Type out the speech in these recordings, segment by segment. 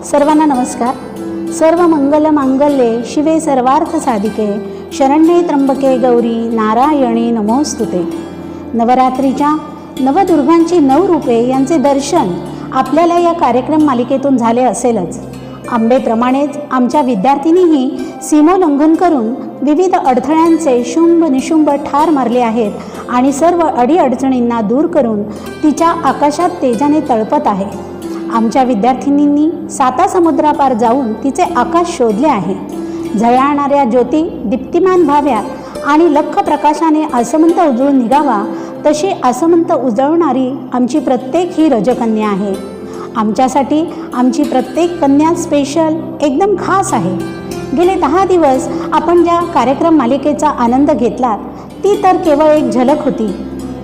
सर्वांना नमस्कार. सर्व मंगल मांगल्ये शिवे सर्वार्थ साधिके शरण्ये त्र्यंबके गौरी नारायणी नमोस्तुते. नवरात्रीच्या नवदुर्गांची 9 रूपे यांचे दर्शन आपल्याला या कार्यक्रम मालिकेतून झाले असेलच. आंबेप्रमाणेच आमच्या विद्यार्थिनीही सीमोल्लंघन करून विविध अडथळ्यांचे शुंभ निशुंभ ठार मारले आहेत आणि सर्व अडीअडचणींना दूर करून तिच्या आकाशात तेजाने तळपत आहे. आमच्या विद्यार्थिनींनी 7 समुद्रापार जाऊन तिचे आकाश शोधले आहे. झळाळणाऱ्या ज्योती दीप्तिमान व्हाव्यात आणि लख प्रकाशाने आसमंत उजळून निघावा तशी आसमंत उजळणारी आमची प्रत्येक ही रजकन्या आहे. आमच्यासाठी आमची प्रत्येक कन्या स्पेशल एकदम खास आहे. गेले 10 दिवस आपण ज्या कार्यक्रम मालिकेचा आनंद घेतलात ती तर केवळ एक झलक होती.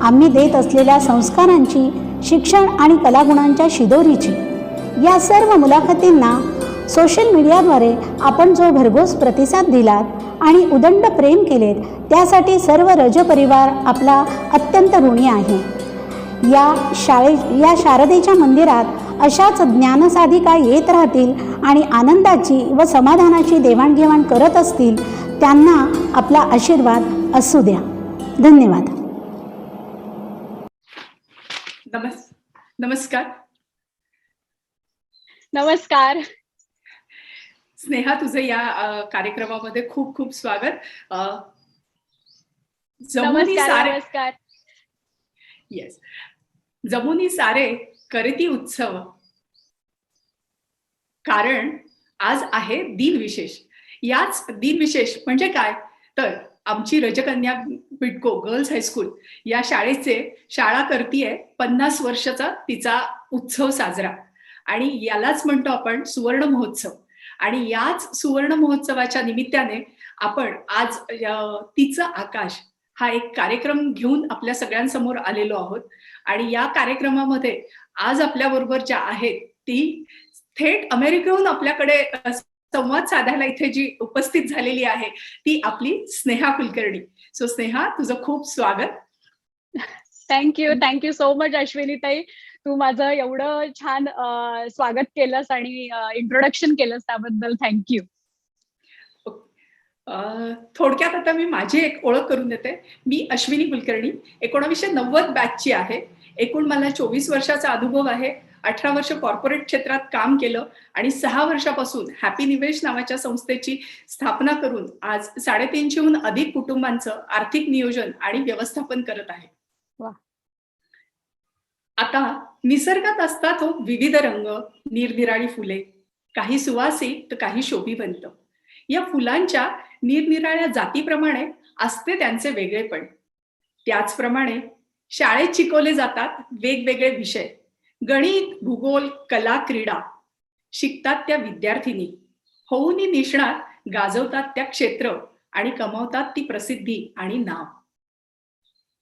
आम्ही देत असलेल्या संस्कारांची, शिक्षण आणि कलागुणांच्या शिदोरीची. या सर्व मुलाखतींना सोशल मीडियाद्वारे आपण जो भरघोस प्रतिसाद दिलात आणि उदंड प्रेम केलेत त्यासाठी सर्व रज परिवार आपला अत्यंत ऋणी आहे. या शारदेच्या मंदिरात अशाच ज्ञानसाधिका येत राहतील आणि आनंदाची व समाधानाची देवाणघेवाण करत असतील. त्यांना आपला आशीर्वाद असू द्या. धन्यवाद. नमस्कार. नमस्कार स्नेहा, तुझं या कार्यक्रमामध्ये खूप खूप स्वागत. नमस्कार. येस, जमुनी सारे करती उत्सव, कारण आज आहे दिनविशेष. याच दिनविशेष म्हणजे काय तर आमची रजकन्या बिडको गर्ल्स हायस्कूल या शाळेचे शाळा करतीये 50 वर्षाचा तिचा उत्सव साजरा. आणि यालाच म्हणतो आपण सुवर्ण महोत्सव. आणि याच सुवर्ण महोत्सवाच्या निमित्ताने आपण आज तिचं आकाश हा एक कार्यक्रम घेऊन आपल्या सगळ्यांसमोर आलेलो आहोत. आणि या कार्यक्रमामध्ये आज आपल्या बरोबर ज्या आहेत ती थेट अमेरिकेहून आपल्याकडे संवाद साधायला इथे जी उपस्थित झालेली आहे ती आपली स्नेहा कुलकर्णी. सो स्नेहा, तुझं खूप स्वागत. थँक्यू सो मच अश्विनीताई. तू माझं एवढं छान स्वागत केलंस आणि इंट्रोडक्शन केलंस त्याबद्दल थँक्यू. थोडक्यात आता मी माझी एक ओळख करून देते. मी अश्विनी कुलकर्णी 1990 बॅचची आहे. एकूण मला 24 वर्षाचा अनुभव आहे. 18 वर्ष कॉर्पोरेट क्षेत्रात काम केलं आणि 6 वर्षापासून हॅपी निवेश नावाच्या संस्थेची स्थापना करून आज 350हून अधिक कुटुंबांचं आर्थिक नियोजन आणि व्यवस्थापन करत आहे. आता निसर्गात असतात विविध रंग, निरनिराळी फुले, काही सुवासिक तर काही शोभिवंत. या फुलांच्या निरनिराळ्या जातीप्रमाणे असते त्यांचे वेगळेपण. त्याचप्रमाणे शाळेत शिकवले जातात वेगवेगळे विषय. गणित, भूगोल, कला, क्रीडा शिकतात त्या विद्यार्थिनी. होऊन निष्णात गाजवतात त्या क्षेत्र आणि कमावतात ती प्रसिद्धी आणि नाव.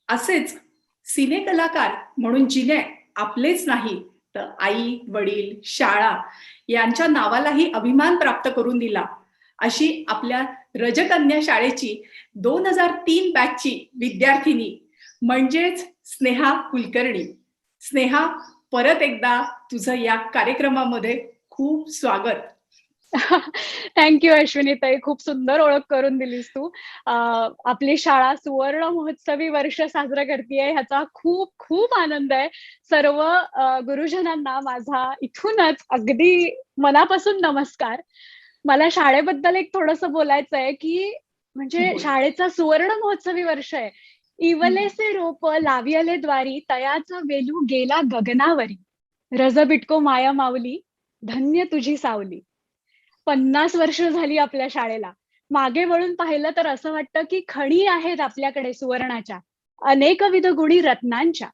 असेच सिने कलाकार म्हणून जिने आपलेच नाही तर आई, वडील, शाळा यांच्या नावालाही अभिमान प्राप्त करून दिला अशी आपल्या रजकन्या शाळेची 2003 बॅचची विद्यार्थिनी म्हणजेच स्नेहा कुलकर्णी. स्नेहा, परत एकदा तुझं या कार्यक्रमामध्ये खूप स्वागत. थँक्यू अश्विनीताई. खूप सुंदर ओळख करून दिलीस तू. आपली शाळा सुवर्ण महोत्सवी वर्ष साजरा करतेय ह्याचा खूप खूप आनंद आहे. सर्व गुरुजनांना माझा इथूनच अगदी मनापासून नमस्कार. मला शाळेबद्दल एक थोडंसं बोलायचं आहे की म्हणजे शाळेचा सुवर्ण महोत्सवी वर्ष आहे. इवलेसे रोप लावियले द्वारी, तयाचा वेलू गेला गगनावरी, रज बिटको माया माऊली, धन्य तुझी सावली. 50 वर्ष झाली आपल्या शाळेला. मागे वळून पाहिलं तर असं वाटतं की खणी आहेत आपल्याकडे सुवर्णाच्या, अनेकविध गुणी रत्नांच्या.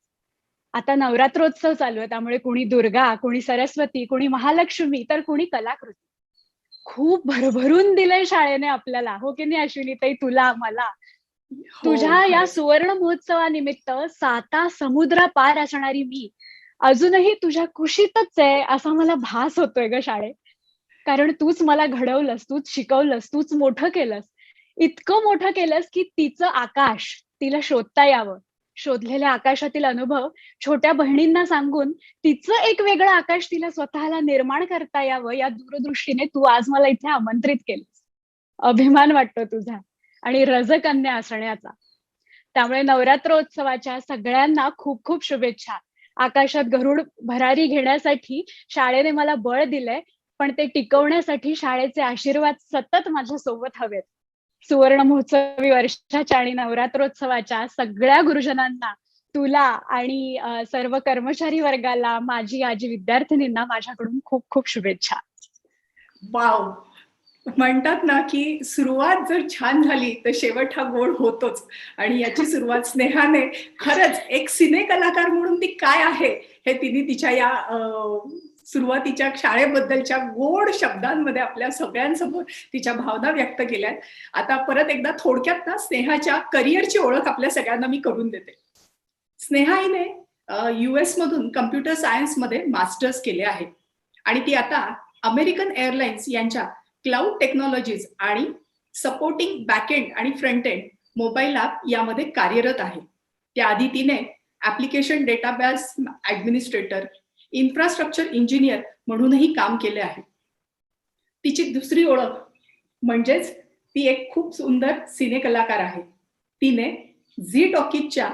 आता नवरात्रोत्सव चालू आहे त्यामुळे कुणी दुर्गा, कुणी सरस्वती, कुणी महालक्ष्मी तर कुणी कलाकृती. खूप भरभरून दिलंय शाळेने आपल्याला, हो की नाही अश्विनीताई? तुला, मला. हो, तुझ्या या खरंच. सुवर्ण महोत्सवानिमित्त साता समुद्र पार असणारी मी अजूनही तुझ्या कुशीतच आहे असा मला भास होतोय ग शाळे. कारण तूच मला घडवलंस, तूच शिकवलंस, तूच मोठं केलंस. इतकं मोठं केलंस की तिचं आकाश तिला शोधता यावं. शोधलेल्या आकाशातील अनुभव छोट्या बहिणींना सांगून तिचं एक वेगळं आकाश तिला स्वतःला निर्माण करता यावं या दूरदृष्टीने तू आज मला इथे आमंत्रित केलंस. अभिमान वाटतो तुझा आणि रजकन्या असण्याचा. त्यामुळे नवरात्रोत्सवाच्या सगळ्यांना खूप खूप शुभेच्छा. आकाशात गरुड भरारी घेण्यासाठी शाळेने मला बळ दिलंय, पण ते टिकवण्यासाठी शाळेचे आशीर्वाद सतत माझ्या सोबत हवेत. सुवर्ण महोत्सवी वर्षाच्या आणि नवरात्रोत्सवाच्या सगळ्या गुरुजनांना, तुला आणि सर्व कर्मचारी वर्गाला, माझी आजी विद्यार्थिनींना माझ्याकडून खूप खूप शुभेच्छा. वाव! म्हणतात ना, की सुरुवात जर छान झाली, तर शेवट हा गोड होतोच. आणि याची सुरुवात स्नेहाने खरंच एक सिने कलाकार म्हणून ती काय आहे, हे तिने तिच्या या सुरुवातीच्या शाळेबद्दलच्या गोड शब्दांमध्ये आपल्या सगळ्यांसमोर तिच्या भावना व्यक्त केल्यात. आता परत एकदा थोडक्यात ना, स्नेहाच्या करिअरची ओळख आपल्या सगळ्यांना मी करून देते. स्नेहा हिने US मधून कम्प्युटर सायन्समध्ये मास्टर्स केले आहे आणि ती आता अमेरिकन एअरलाइन्स यांच्या क्लाउड टेक्नॉलॉजीज आणि सपोर्टिंग बॅकएंड आणि फ्रंट एंड मोबाईल ॲप यामध्ये कार्यरत आहे. त्याआधी तिने application database administrator, infrastructure engineer म्हणूनही काम केले आहे. तिची दुसरी ओळख म्हणजेच ती एक खूप सुंदर सिने कलाकार आहे. तिने झी टॉकीजच्या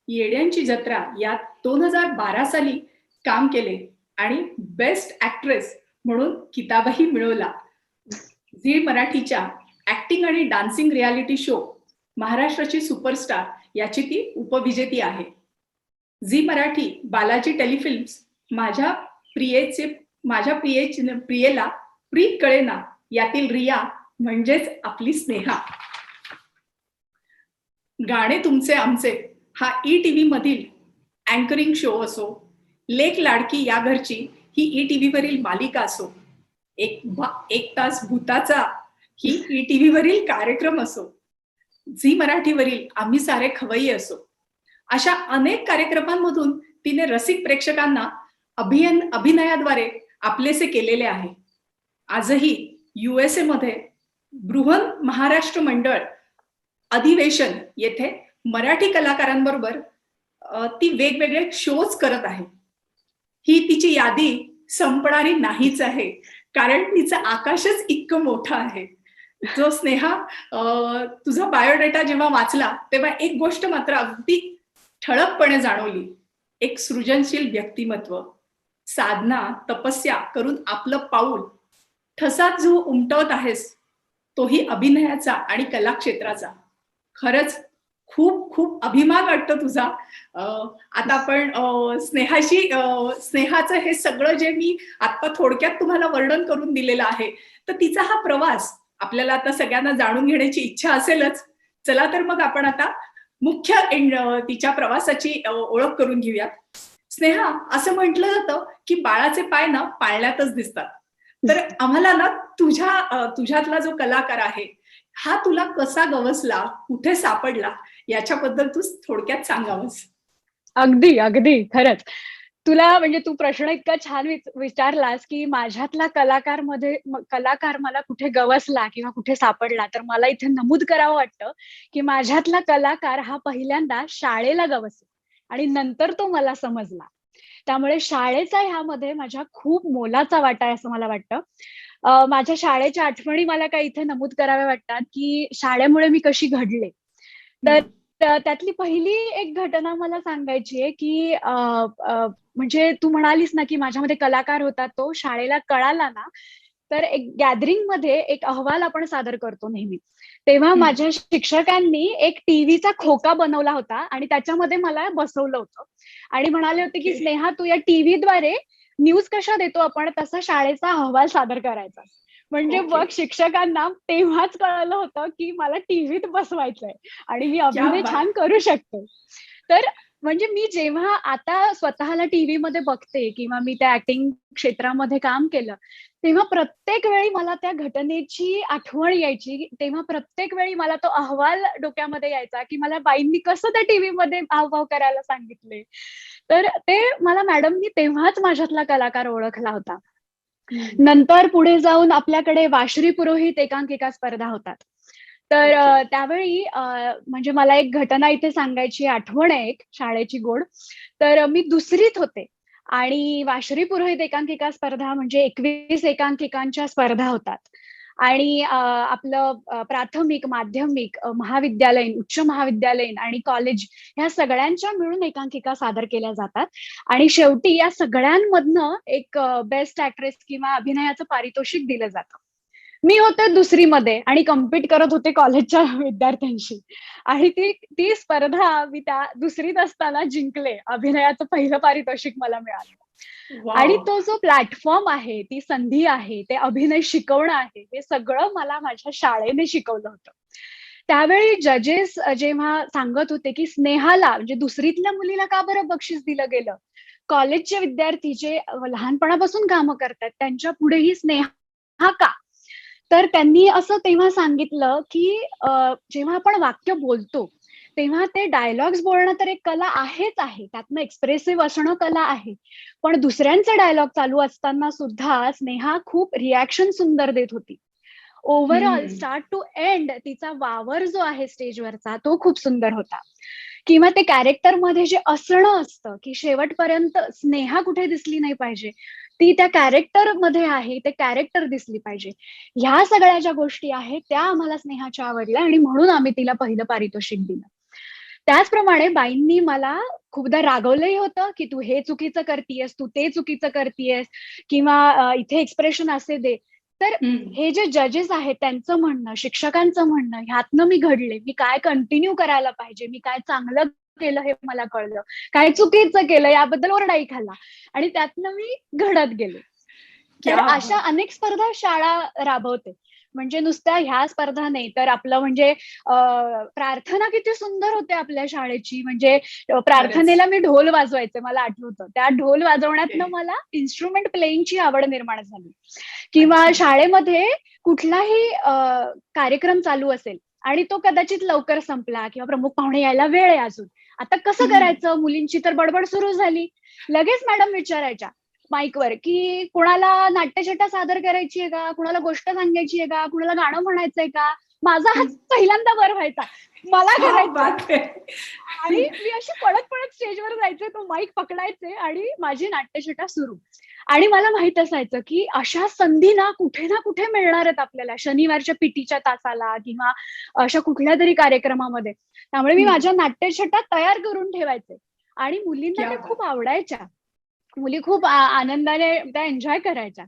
येड्यांची जत्रा यात 2012 साली काम केले आणि बेस्ट ॲक्ट्रेस म्हणून किताबही मिळवला. झी मराठीच्या ऍक्टिंग आणि डान्सिंग रियालिटी शो महाराष्ट्राची सुपरस्टार याची ती उपविजेती आहे. झी मराठी बालाजी टेलिफिल्म्स माझ्या प्रियेला प्रीत कळेना यातील रिया म्हणजेच आपली स्नेहा. गाणे तुमचे आमचे हा ETV मधील अँकरिंग शो असो, लेक लाडकी या घरची ही ETV वरील मालिका असो, एक तास भूताचा ही ETV वरील कार्यक्रम असो, झी मराठीवरील आम्ही सारे खवय्ये असो, अशा अनेक कार्यक्रमांमधून तिने रसिक प्रेक्षकांना अभिनयाद्वारे आपलेसे केलेले आहे. आजही USA मध्ये बृहन महाराष्ट्र मंडळ अधिवेशन येथे मराठी कलाकारांबरोबर ती वेगवेगळे शोज करत आहे. ही तिची यादी संपणारी नाहीच आहे, कारण तिचं आकाशच इतकं मोठं आहे. जो स्नेहा तुझा बायोडेटा जेव्हा वाचला तेव्हा एक गोष्ट मात्र अगदी ठळकपणे जाणवली. एक सृजनशील व्यक्तिमत्व, साधना तपस्या करून आपलं पाऊल ठसात जो उमटवत आहेस, तोही अभिनयाचा आणि कला क्षेत्राचा. खरंच खूप खूप अभिमान वाटतो तुझा. आता आपण स्नेहाचं हे सगळं जे मी आता थोडक्यात तुम्हाला वर्णन करून दिलेलं आहे, तर तिचा हा प्रवास आपल्याला आता सगळ्यांना जाणून घेण्याची इच्छा असेलच. चला तर मग आपण आता मुख्य तिच्या प्रवासाची ओळख करून घेऊया. स्नेहा, असं म्हटलं जातं की बाळाचे पाय ना पाळण्यातच दिसतात. तर आम्हाला ना तुझ्यातला जो कलाकार आहे हा तुला कसा गवसला, कुठे सापडला, याच्याबद्दल तू थोडक्यात सांगावंस. अगदी अगदी खरंच. तुला म्हणजे तू प्रश्न इतका छान विचारलास की माझ्यातला कलाकार मला कुठे गवसला किंवा कुठे सापडला, तर मला इथे नमूद करावं वाटतं की माझ्यातला कलाकार हा पहिल्यांदा शाळेला गवसला आणि नंतर तो मला समजला. त्यामुळे शाळेचा ह्यामध्ये माझ्या खूप मोलाचा वाटा आहे असं मला वाटतं. माझ्या शाळेच्या आठवणी मला काही इथे नमूद कराव्या वाटतात की शाळेमुळे मी कशी घडले. तर त्यातली पहिली एक घटना मला सांगायची आहे की म्हणजे तू म्हणालीस ना की माझ्यामध्ये कलाकार होता, तो शाळेला कळाला ना, तर एक गॅदरिंग मध्ये एक अहवाल आपण सादर करतो नेहमी. तेव्हा माझ्या शिक्षकांनी एक टीव्हीचा खोका बनवला होता आणि त्याच्यामध्ये मला बसवलं होतं आणि म्हणाले होते की स्नेहा, तू या टीव्हीद्वारे न्यूज कशा देतो आपण तसा शाळेचा अहवाल सादर करायचा. म्हणजे बघ, शिक्षकांना तेव्हाच कळलं होतं की मला टीव्हीत बसवायचंय आणि मी अभिनय छान करू शकते. तर म्हणजे मी जेव्हा आता स्वतःला टीव्ही मध्ये बघते किंवा मी त्या ऍक्टिंग क्षेत्रामध्ये काम केलं, तेव्हा प्रत्येक वेळी मला त्या घटनेची आठवण यायची. तेव्हा प्रत्येक वेळी मला तो अहवाल डोक्यामध्ये यायचा, की मला बाईंनी कसं त्या टीव्हीमध्ये हावभाव करायला सांगितले. तर ते मला मॅडमनी तेव्हाच माझ्यातला कलाकार ओळखला होता. नंतर पुढे जाऊन आपल्याकडे वाशरी पुरोहित एकांकिका स्पर्धा होतात. तर ओके. त्यावेळी म्हणजे मला एक घटना इथे सांगायची आठवण आहे एक शाळेची गोड. तर मी 2रीत होते आणि वाशरी पुरोहित एकांकिका स्पर्धा म्हणजे 21 एकांकिकांच्या स्पर्धा होतात. आणि आपलं प्राथमिक, माध्यमिक, महाविद्यालयीन, उच्च महाविद्यालयीन आणि कॉलेज ह्या सगळ्यांच्या मिळून एकांकिका सादर केल्या जातात. आणि शेवटी या सगळ्यांमधनं एक बेस्ट ॲक्ट्रेस किंवा अभिनयाचं पारितोषिक दिलं जातं. मी होते 2रीमध्ये आणि कम्पीट करत होते कॉलेजच्या विद्यार्थ्यांशी. आणि ती ती स्पर्धा मी त्या 2रीत असताना जिंकले. अभिनयाचं पहिलं पारितोषिक मला मिळालं. आणि वॉव! तो जो प्लॅटफॉर्म आहे, ती संधी आहे, ते अभिनय शिकवणं आहे, हे सगळं मला माझ्या शाळेने शिकवलं होतं. त्यावेळी जजेस जेव्हा सांगत होते, की स्नेहाला म्हणजे 2रीतल्या मुलीला का बरं बक्षीस दिलं गेलं? कॉलेजचे विद्यार्थी जे लहानपणापासून कामं करतायत, त्यांच्या पुढेही स्नेहा का? तर त्यांनी असं तेव्हा सांगितलं, की जेव्हा आपण वाक्य बोलतो, तेव्हा ते डायलॉग्स बोलणं तर एक कला आहेच आहे. त्यातनं एक्सप्रेसिव्ह असणं कला आहे. पण दुसऱ्यांचे डायलॉग चालू असताना सुद्धा स्नेहा खूप रिएक्शन सुंदर देत होती. ओव्हरऑल हं. स्टार्ट टू एंड तिचा वावर जो आहे स्टेजवरचा तो खूप सुंदर होता. किंवा ते कॅरेक्टरमध्ये जे असणं असतं, की शेवटपर्यंत स्नेहा कुठे दिसली नाही पाहिजे. ती त्या कॅरेक्टरमध्ये आहे, ते कॅरेक्टर दिसली पाहिजे. ह्या सगळ्या ज्या गोष्टी आहेत, त्या आम्हाला स्नेहाच्या आवडल्या आणि म्हणून आम्ही तिला पहिलं पारितोषिक दिलं. त्याचप्रमाणे बाईंनी मला खूपदा रागवलंही होतं, की "तू हे चुकीचं करतीयेस, तू ते चुकीचं करतीयेस" किंवा "इथे एक्सप्रेशन असे दे." तर हं. हे जे जजेस आहेत त्यांचं म्हणणं, शिक्षकांचं म्हणणं, ह्यातनं मी घडले. मी काय कंटिन्यू करायला पाहिजे, मी काय चांगलं केलं हे मला कळलं. काय चुकीचं केलं याबद्दल ओरडाही खाल्ला आणि त्यातनं मी घडत गेले. तर क्या अशा बात! अनेक स्पर्धा शाळा राबवते. म्हणजे नुसत्या ह्या स्पर्धा नाही, तर आपलं म्हणजे प्रार्थना किती सुंदर होते आपल्या शाळेची. म्हणजे खरंच. प्रार्थनेला मी ढोल वाजवायचे मला आठवतं. त्या ढोल ओके. वाजवण्यातनं मला इन्स्ट्रुमेंट प्लेइंगची आवड निर्माण झाली. किंवा अच्छा. शाळेमध्ये कुठलाही कार्यक्रम चालू असेल आणि तो कदाचित लवकर संपला किंवा प्रमुख पाहुणे यायला वेळ आहे अजून. आता कसं हं. करायचं? मुलींची तर बडबड सुरू झाली. लगेच मॅडम विचारायच्या माईकवर, की "कुणाला नाट्यछटा सादर करायची आहे का? कुणाला गोष्ट सांगायची आहे का? कुणाला गाणं म्हणायचंय का?" माझा हात हं. पहिल्यांदा वर व्हायचा. मला क्या करायचंय. बात है! आणि मी अशी पळत-पळत स्टेजवर जायचे, तो माईक पकडायचे आणि माझी नाट्यछटा सुरू. आणि मला माहीत असायचं, की अशा संधी ना कुठे मिळणार आहेत आपल्याला शनिवारच्या पीटीच्या तासाला किंवा अशा कुठल्यातरी कार्यक्रमामध्ये. त्यामुळे मी हं. माझ्या नाट्यछटा तयार करून ठेवायचे आणि मुलींना क्या त्या बात! खूप आवडायच्या. मुली खूप आनंदाने त्या एन्जॉय करायच्या.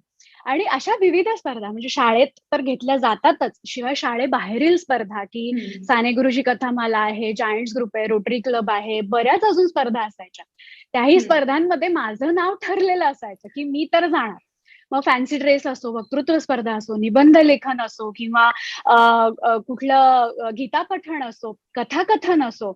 आणि अशा विविध स्पर्धा म्हणजे शाळेत तर घेतल्या जातातच. शिवाय शाळेबाहेरील स्पर्धा, की हं. साने गुरुजी कथामाला आहे, जायंट्स ग्रुप आहे, रोटरी क्लब आहे, बऱ्याच अजून स्पर्धा असायच्या. त्याही हं. स्पर्धांमध्ये माझं नाव ठरलेलं असायचं, की मी तर जाणार. मग फॅन्सी ड्रेस असो, वक्तृत्व स्पर्धा असो, निबंध लेखन असो किंवा अ, कुठलं गीतापठण असो, कथाकथन असो,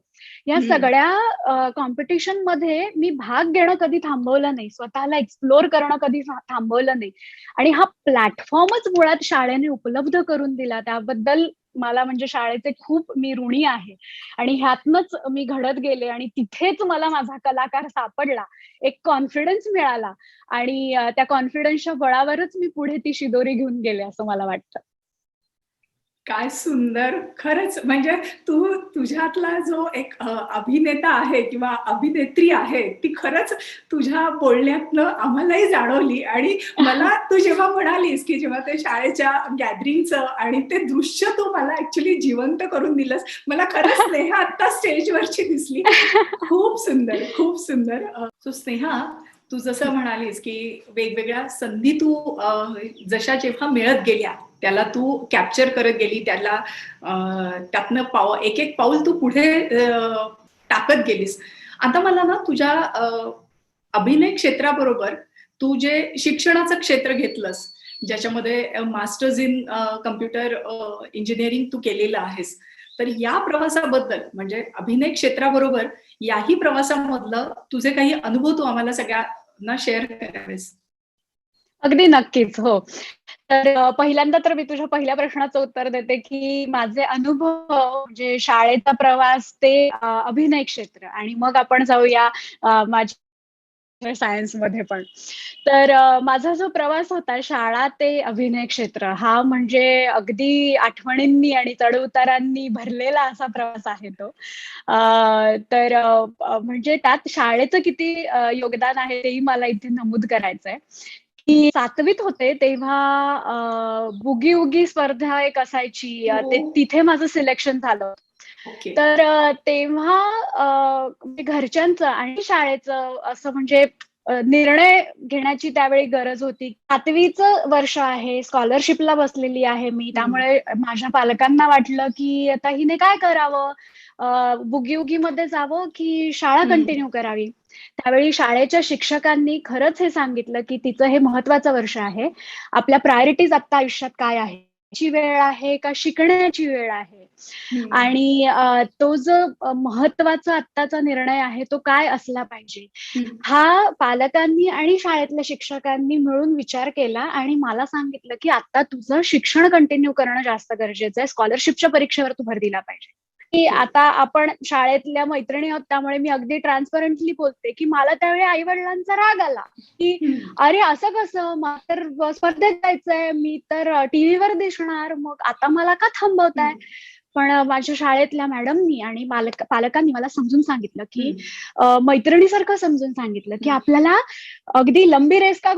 या हं. सगळ्या कॉम्पिटिशनमध्ये मी भाग घेणं कधी थांबवलं नाही. स्वतःला एक्सप्लोर करणं कधी थांबवलं नाही. आणि हा प्लॅटफॉर्मच मुळात शाळेने उपलब्ध करून दिला. त्याबद्दल मला म्हणजे शाळेचे खूप मी ऋणी आहे. आणि ह्यातनंच मी घडत गेले आणि तिथेच मला माझा कलाकार सापडला. एक कॉन्फिडन्स मिळाला आणि त्या कॉन्फिडन्सच्या बळावरच मी पुढे ती शिदोरी घेऊन गेले असं मला वाटतं. काय सुंदर! खरंच म्हणजे तू तुझ्यातला जो एक अभिनेता आहे किंवा अभिनेत्री आहे, ती खरंच तुझ्या बोलण्यातनं आम्हालाही जाणवली आणि मला तू जेव्हा म्हणालीस, की जेव्हा ते शाळेच्या गॅदरिंगचं आणि ते दृश्य तू मला ॲक्चुअली जिवंत करून दिलंस. मला खरंच स्नेहा आत्ता स्टेजवरची दिसली. खूप सुंदर, खूप सुंदर. सो स्नेहा, तू जसं म्हणालीस, की वेगवेगळ्या संधी तू जशा जेव्हा मिळत गेल्या, त्याला तू कॅप्चर करत गेली, त्याला त्यातनं एक-एक पाऊल तू पुढे टाकत गेलीस. आता मला ना तुझ्या अभिनय क्षेत्राबरोबर तू जे शिक्षणाचं क्षेत्र घेतलंस, ज्याच्यामध्ये मास्टर्स इन कॉम्प्युटर इंजिनिअरिंग तू केलेलं आहेस. तर या प्रवासाबद्दल म्हणजे अभिनय क्षेत्राबरोबर याही प्रवासामधलं तुझे काही अनुभव तू आम्हाला सगळ्यांना शेअर करावेस. अगदी नक्कीच. हो. तर पहिल्यांदा तर मी तुझ्या पहिल्या प्रश्नाचं उत्तर देते, की माझे अनुभव म्हणजे शाळेचा प्रवास ते अभिनय क्षेत्र आणि मग आपण जाऊया माझ्या सायन्समध्ये पण. तर माझा जो प्रवास होता शाळा ते अभिनय क्षेत्र हा म्हणजे अगदी आठवणींनी आणि चढ-उतारांनी भरलेला असा प्रवास आहे तो. तर म्हणजे त्यात शाळेचं किती योगदान आहे तेही मला इथे नमूद करायचंय. की 7वीत होते तेव्हा बुगी-वुगी स्पर्धा एक असायची. तिथे माझं सिलेक्शन झालं. ओके. तर तेव्हा म्हणजे घरच्यांचं आणि शाळेचं असं म्हणजे निर्णय घेण्याची त्यावेळी गरज होती. 7वीचं वर्ष आहे, स्कॉलरशिपला बसलेली आहे मी. त्यामुळे माझ्या पालकांना वाटलं, की आता हिने काय करावं? बुगी-वुगीमध्ये जावं की शाळा कंटिन्यू करावी? त्यावेळी शाळेच्या शिक्षकांनी खरंच हे सांगितलं, की तिचं हे महत्वाचं वर्ष आहे. आपल्या प्रायोरिटीज आत्ता आयुष्यात काय आहे? ची वेळ आहे का शिकण्याची वेळ आहे? आणि तो जो महत्वाचा आत्ताचा निर्णय आहे तो काय असला पाहिजे? हा पालकांनी आणि शाळेतल्या शिक्षकांनी मिळून विचार केला आणि मला सांगितलं, की आता तुझं शिक्षण कंटिन्यू करणं जास्त गरजेचं आहे. स्कॉलरशिपच्या परीक्षेवर तू भर दिला पाहिजे. की आता आपण शाळेतल्या मैत्रिणी आहोत त्यामुळे मी अगदी ट्रान्सपरंटली बोलते, की मला त्यावेळी आई-वडिलांचा राग आला, की "अरे असं कसं? मला तर स्पर्धेत जायचंय, मी तर टीव्हीवर दिसणार, मग आता मला का थांबवताय?" पण माझ्या शाळेतल्या मॅडमनी आणि पालकांनी मला समजून सांगितलं, की मैत्रिणीसारखं समजून सांगितलं, की आपल्याला अगदी लंबी रेस का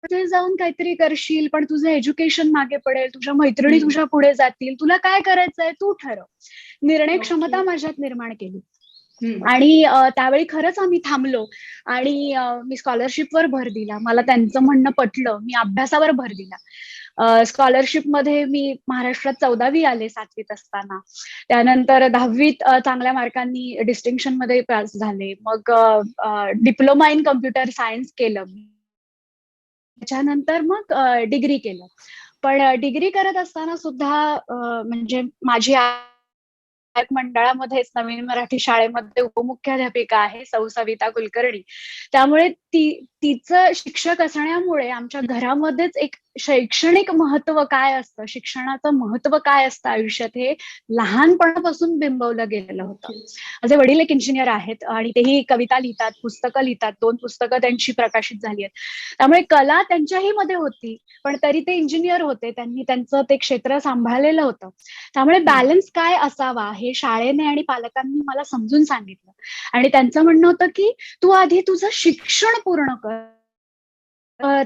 पुढे जाऊन काहीतरी करशील, पण तुझं एज्युकेशन मागे पडेल, तुझ्या मैत्रिणी तुझ्या पुढे जातील, तुला काय करायचंय तू ठरव. निर्णय क्षमता माझ्यात निर्माण केली. आणि त्यावेळी खरंच आम्ही थांबलो आणि मी स्कॉलरशिपवर भर दिला. मला त्यांचं म्हणणं पटलं. मी अभ्यासावर भर दिला. स्कॉलरशिपमध्ये मी महाराष्ट्रात 14वी आले 7वीत असताना. त्यानंतर 10वीत चांगल्या मार्कांनी डिस्टिंक्शनमध्ये पास झाले. मग डिप्लोमा इन कॉम्प्युटर सायन्स केलं मी. त्याच्यानंतर मग डिग्री केलं. पण डिग्री करत असताना सुद्धा म्हणजे माझी मंडळामध्येच नवीन मराठी शाळेमध्ये उपमुख्याध्यापिका आहे सौ सविता कुलकर्णी. त्यामुळे तिचं शिक्षक असण्यामुळे आमच्या घरामध्येच एक शैक्षणिक महत्त्व काय असतं, शिक्षणाचं महत्त्व काय असतं आयुष्यात हे लहानपणापासून बिंबवलं गेलेलं होतं. माझे वडील एक इंजिनियर आहेत आणि तेही कविता लिहितात, पुस्तकं लिहितात. 2 पुस्तकं त्यांची प्रकाशित झाली आहेत. त्यामुळे कला त्यांच्याही मध्ये होती. पण तरी ते इंजिनियर होते. त्यांनी त्यांचं ते क्षेत्र सांभाळलेलं होतं. त्यामुळे बॅलन्स काय असावा हे शाळेने आणि पालकांनी मला समजून सांगितलं. आणि त्यांचं म्हणणं होतं, की "तू आधी तुझं शिक्षण पूर्ण कर.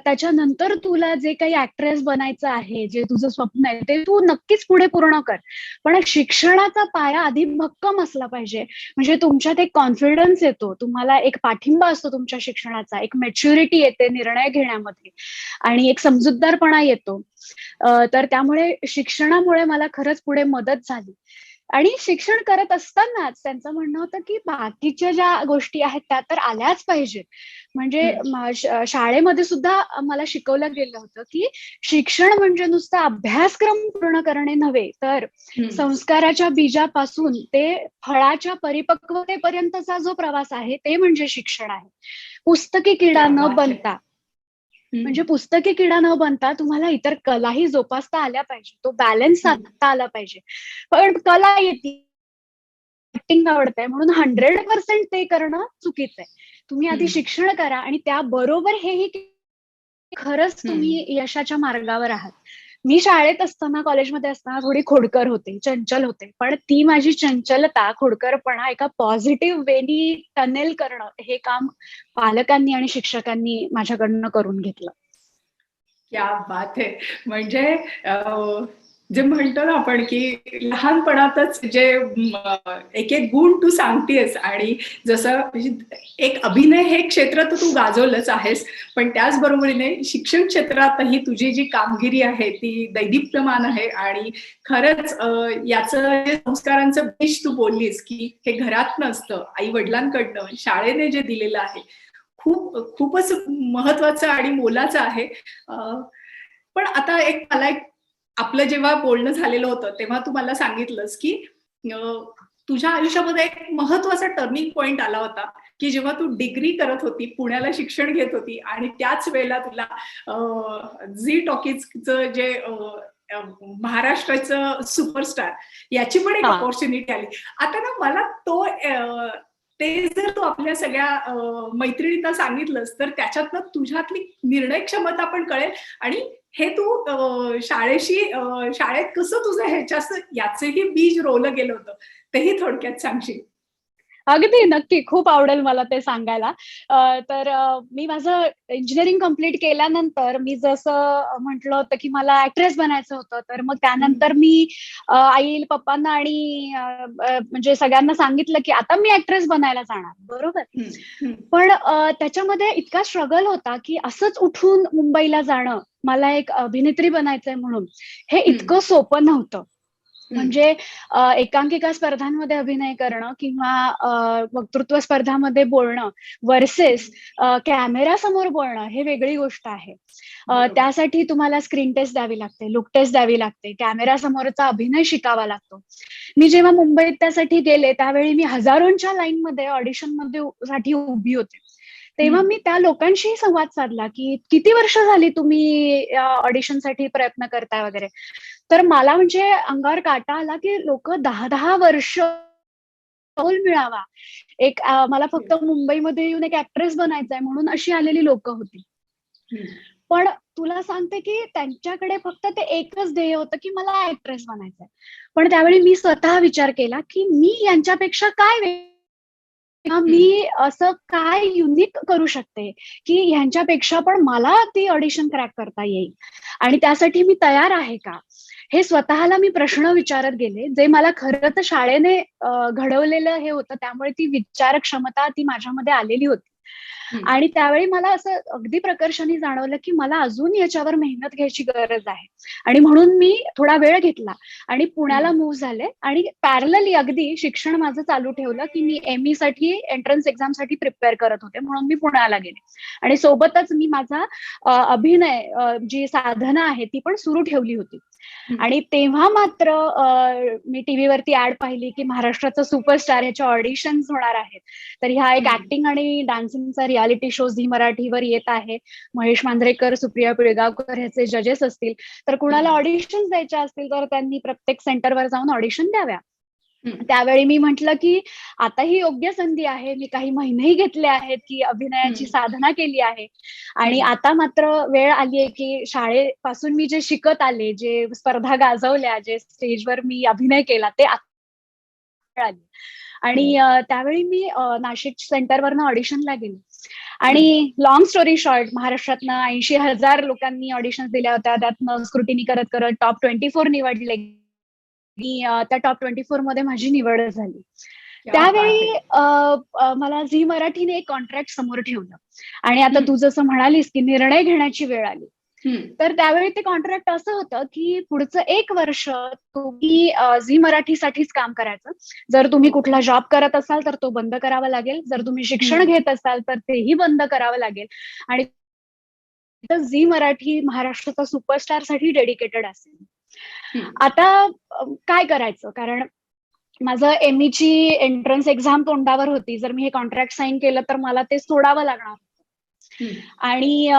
त्याच्यानंतर तुला जे काही ॲक्ट्रेस बनायचं आहे, जे तुझं स्वप्न आहे, ते तू नक्कीच पुढे पूर्ण कर. पण शिक्षणाचा पाया आधी भक्कम असला पाहिजे. म्हणजे तुमच्यात एक कॉन्फिडन्स येतो. तुम्हाला एक पाठिंबा असतो तुमच्या शिक्षणाचा. एक मॅच्युरिटी येते निर्णय घेण्यामध्ये आणि एक समजूतदारपणा येतो. तर त्यामुळे शिक्षणामुळे मला खरंच पुढे मदत झाली. आणि शिक्षण करत असतानाच त्यांचं म्हणणं होतं, की बाकीच्या ज्या गोष्टी आहेत त्या तर आल्याच पाहिजेत. म्हणजे शाळेमध्ये सुद्धा मला शिकवलं गेलं होतं, की शिक्षण म्हणजे नुसता अभ्यासक्रम पूर्ण करणे नव्हे, तर संस्काराच्या बीजापासून ते फळाच्या परिपक्वतेपर्यंतचा जो प्रवास आहे, ते म्हणजे शिक्षण आहे. पुस्तकी किडा न बनता म्हणजे पुस्तकी किडा न बनता तुम्हाला इतर कलाही जोपासता आल्या पाहिजे. तो बॅलन्स साधता आला पाहिजे. पण कला येते, ॲक्टिंग आवडतंय म्हणून 100% ते करणं चुकीचं आहे. तुम्ही आधी शिक्षण करा आणि त्याबरोबर हेही खरंच तुम्ही यशाच्या मार्गावर आहात. मी शाळेत असताना, कॉलेजमध्ये असताना थोडी खोडकर होते, चंचल होते. पण ती माझी चंचलता, खोडकरपणा एका पॉझिटिव्ह वेनी टनेल करणं हे काम पालकांनी आणि शिक्षकांनी माझ्याकडनं करून घेतलं. क्या बात है! म्हणजे जे म्हणतो ना आपण की लहानपणातच जे एक-एक गुण तू सांगतेस आणि जसं एक अभिनय हे क्षेत्र तर तू गाजवलंच आहेस, पण त्याच बरोबरीने शिक्षण क्षेत्रातही तुझी जी कामगिरी आहे ती दैदिप्यमान आहे आणि खरंच याचं जे संस्कारांचं बीज तू बोललीस की हे घरात नसतं, आई-वडिलांकडनं, शाळेने जे दिलेलं आहे, खूपच महत्वाचं आणि मोलाचं आहे. पण आता मला आपलं जेव्हा बोलणं झालेलं होतं तेव्हा तू मला सांगितलंस की तुझ्या आयुष्यामध्ये एक महत्वाचा टर्निंग पॉइंट आला होता की जेव्हा तू डिग्री करत होती, पुण्याला शिक्षण घेत होती आणि त्याच वेळेला तुला झी टॉकीजचं जे महाराष्ट्राचं सुपरस्टार याची पण एक हा. ऑपॉर्च्युनिटी आली. आता ना मला ते जर तू आपल्या सगळ्या मैत्रिणींना सांगितलंस तर त्याच्यातनं तुझ्यातली निर्णय क्षमता पण कळेल आणि हे तू शाळेत कसं तुझं याचंही बीज रोवलं गेलं होतं तेही थोडक्यात सांगशील. अगदी नक्की, खूप आवडेल मला ते सांगायला. तर मी माझं इंजिनिअरिंग कम्प्लीट केल्यानंतर मी जसं म्हटलं होतं की मला ऍक्ट्रेस बनायचं होतं, तर मग त्यानंतर मी आई पप्पांना आणि म्हणजे सगळ्यांना सांगितलं की आता मी ऍक्ट्रेस बनायला जाणार, बरोबर. पण त्याच्यामध्ये इतका स्ट्रगल होता की असंच उठून मुंबईला जाणं, मला एक अभिनेत्री बनायचंय म्हणून, हे इतकं सोपं नव्हतं. म्हणजे एकांकिका स्पर्धांमध्ये अभिनय करणं किंवा वक्तृत्व स्पर्धामध्ये बोलणं वर्सेस कॅमेरा समोर बोलणं हे वेगळी गोष्ट आहे. त्यासाठी तुम्हाला स्क्रीन टेस्ट द्यावी लागते, लुक टेस्ट द्यावी लागते, कॅमेरा समोरचा अभिनय शिकावा लागतो. मी जेव्हा मुंबईत त्यासाठी गेले त्यावेळी मी हजारोंच्या लाईनमध्ये ऑडिशन साठी उभी होते. तेव्हा मी त्या लोकांशी संवाद साधला की किती वर्ष झाली तुम्ही ऑडिशनसाठी प्रयत्न करताय वगैरे. तर मला म्हणजे अंगावर काटा आला की लोक 10-10 वर्ष रोल मिळावा, एक मला फक्त मुंबईमध्ये येऊन एक ऍक्ट्रेस बनायचंय म्हणून अशी आलेली लोक होती. पण तुला सांगते की त्यांच्याकडे फक्त ते एकच ध्येय होतं की मला ऍक्ट्रेस बनायचंय. पण त्यावेळी मी स्वतः विचार केला की मी यांच्यापेक्षा काय मी असं काय युनिक करू शकते की ह्यांच्यापेक्षा पण मला ती ऑडिशन क्रॅक करता येईल आणि त्यासाठी मी तयार आहे का, हे स्वतःला मी प्रश्न विचारत गेले. जे मला खरं तर शाळेने घडवलेलं हे होतं, त्यामुळे ती विचार क्षमता ती माझ्यामध्ये आलेली होती. आणि त्यावेळी मला असं अगदी प्रकर्षाने जाणवलं की मला अजून याच्यावर मेहनत घ्यायची गरज आहे. आणि म्हणून मी थोडा वेळ घेतला आणि पुण्याला मूव्ह झाले आणि पॅरलली अगदी शिक्षण माझं चालू ठेवलं की मी ME साठी एंट्रन्स एक्झाम साठी प्रिपेअर करत होते म्हणून मी पुण्याला गेले. आणि सोबतच मी माझा अभिनय जी साधना आहे ती पण सुरू ठेवली होती. आणि तेव्हा मात्र मी टीव्हीवरती ऍड पाहिली की महाराष्ट्राचा सुपरस्टार ह्याच्या ऑडिशन्स होणार आहेत. तर ह्या एक ऍक्टिंग आणि डान्सिंगचा रियालिटी शो झी मराठीवर येत आहे. महेश मांजरेकर, सुप्रिया पिळगावकर ह्याचे जजेस असतील. तर कुणाला ऑडिशन्स द्यायच्या असतील तर त्यांनी प्रत्येक सेंटरवर जाऊन ऑडिशन द्याव्या. त्यावेळी मी म्हंटल की आता ही योग्य संधी आहे. मी काही महिनेही घेतले आहेत की अभिनयाची साधना केली आहे आणि आता मात्र वेळ आली आहे की शाळेपासून मी जे शिकत आले, जे स्पर्धा गाजवल्या, जे स्टेजवर मी अभिनय केला ते आली. आणि त्यावेळी मी नाशिक सेंटरवरनं ऑडिशनला गेले आणि लॉंग स्टोरी शॉर्ट, महाराष्ट्रातनं 80,000 लोकांनी ऑडिशन्स दिल्या होत्या. त्यातनं स्क्रुटिनी करत करत टॉप 24 निवडले. त्या टॉप 24 मध्ये माझी निवड झाली. त्यावेळी मला झी मराठीने एक कॉन्ट्रॅक्ट समोर ठेवलं आणि आता तू जसं म्हणालीस की निर्णय घेण्याची वेळ आली. तर त्यावेळी ते कॉन्ट्रॅक्ट असं होतं की पुढचं 1 वर्ष तुम्ही झी मराठीसाठीच काम करायचं. जर तुम्ही कुठला जॉब करत असाल तर तो बंद करावा लागेल. जर तुम्ही शिक्षण घेत असाल तर तेही बंद करावं लागेल. आणि झी मराठी महाराष्ट्राचा सुपरस्टार साठी डेडिकेटेड असेल. आता काय करायचं, कारण माझं ME ची एंट्रन्स एक्झाम तोंडावर होती. जर मी हे कॉन्ट्रॅक्ट साईन केलं तर मला ते सोडावं लागणार. आणि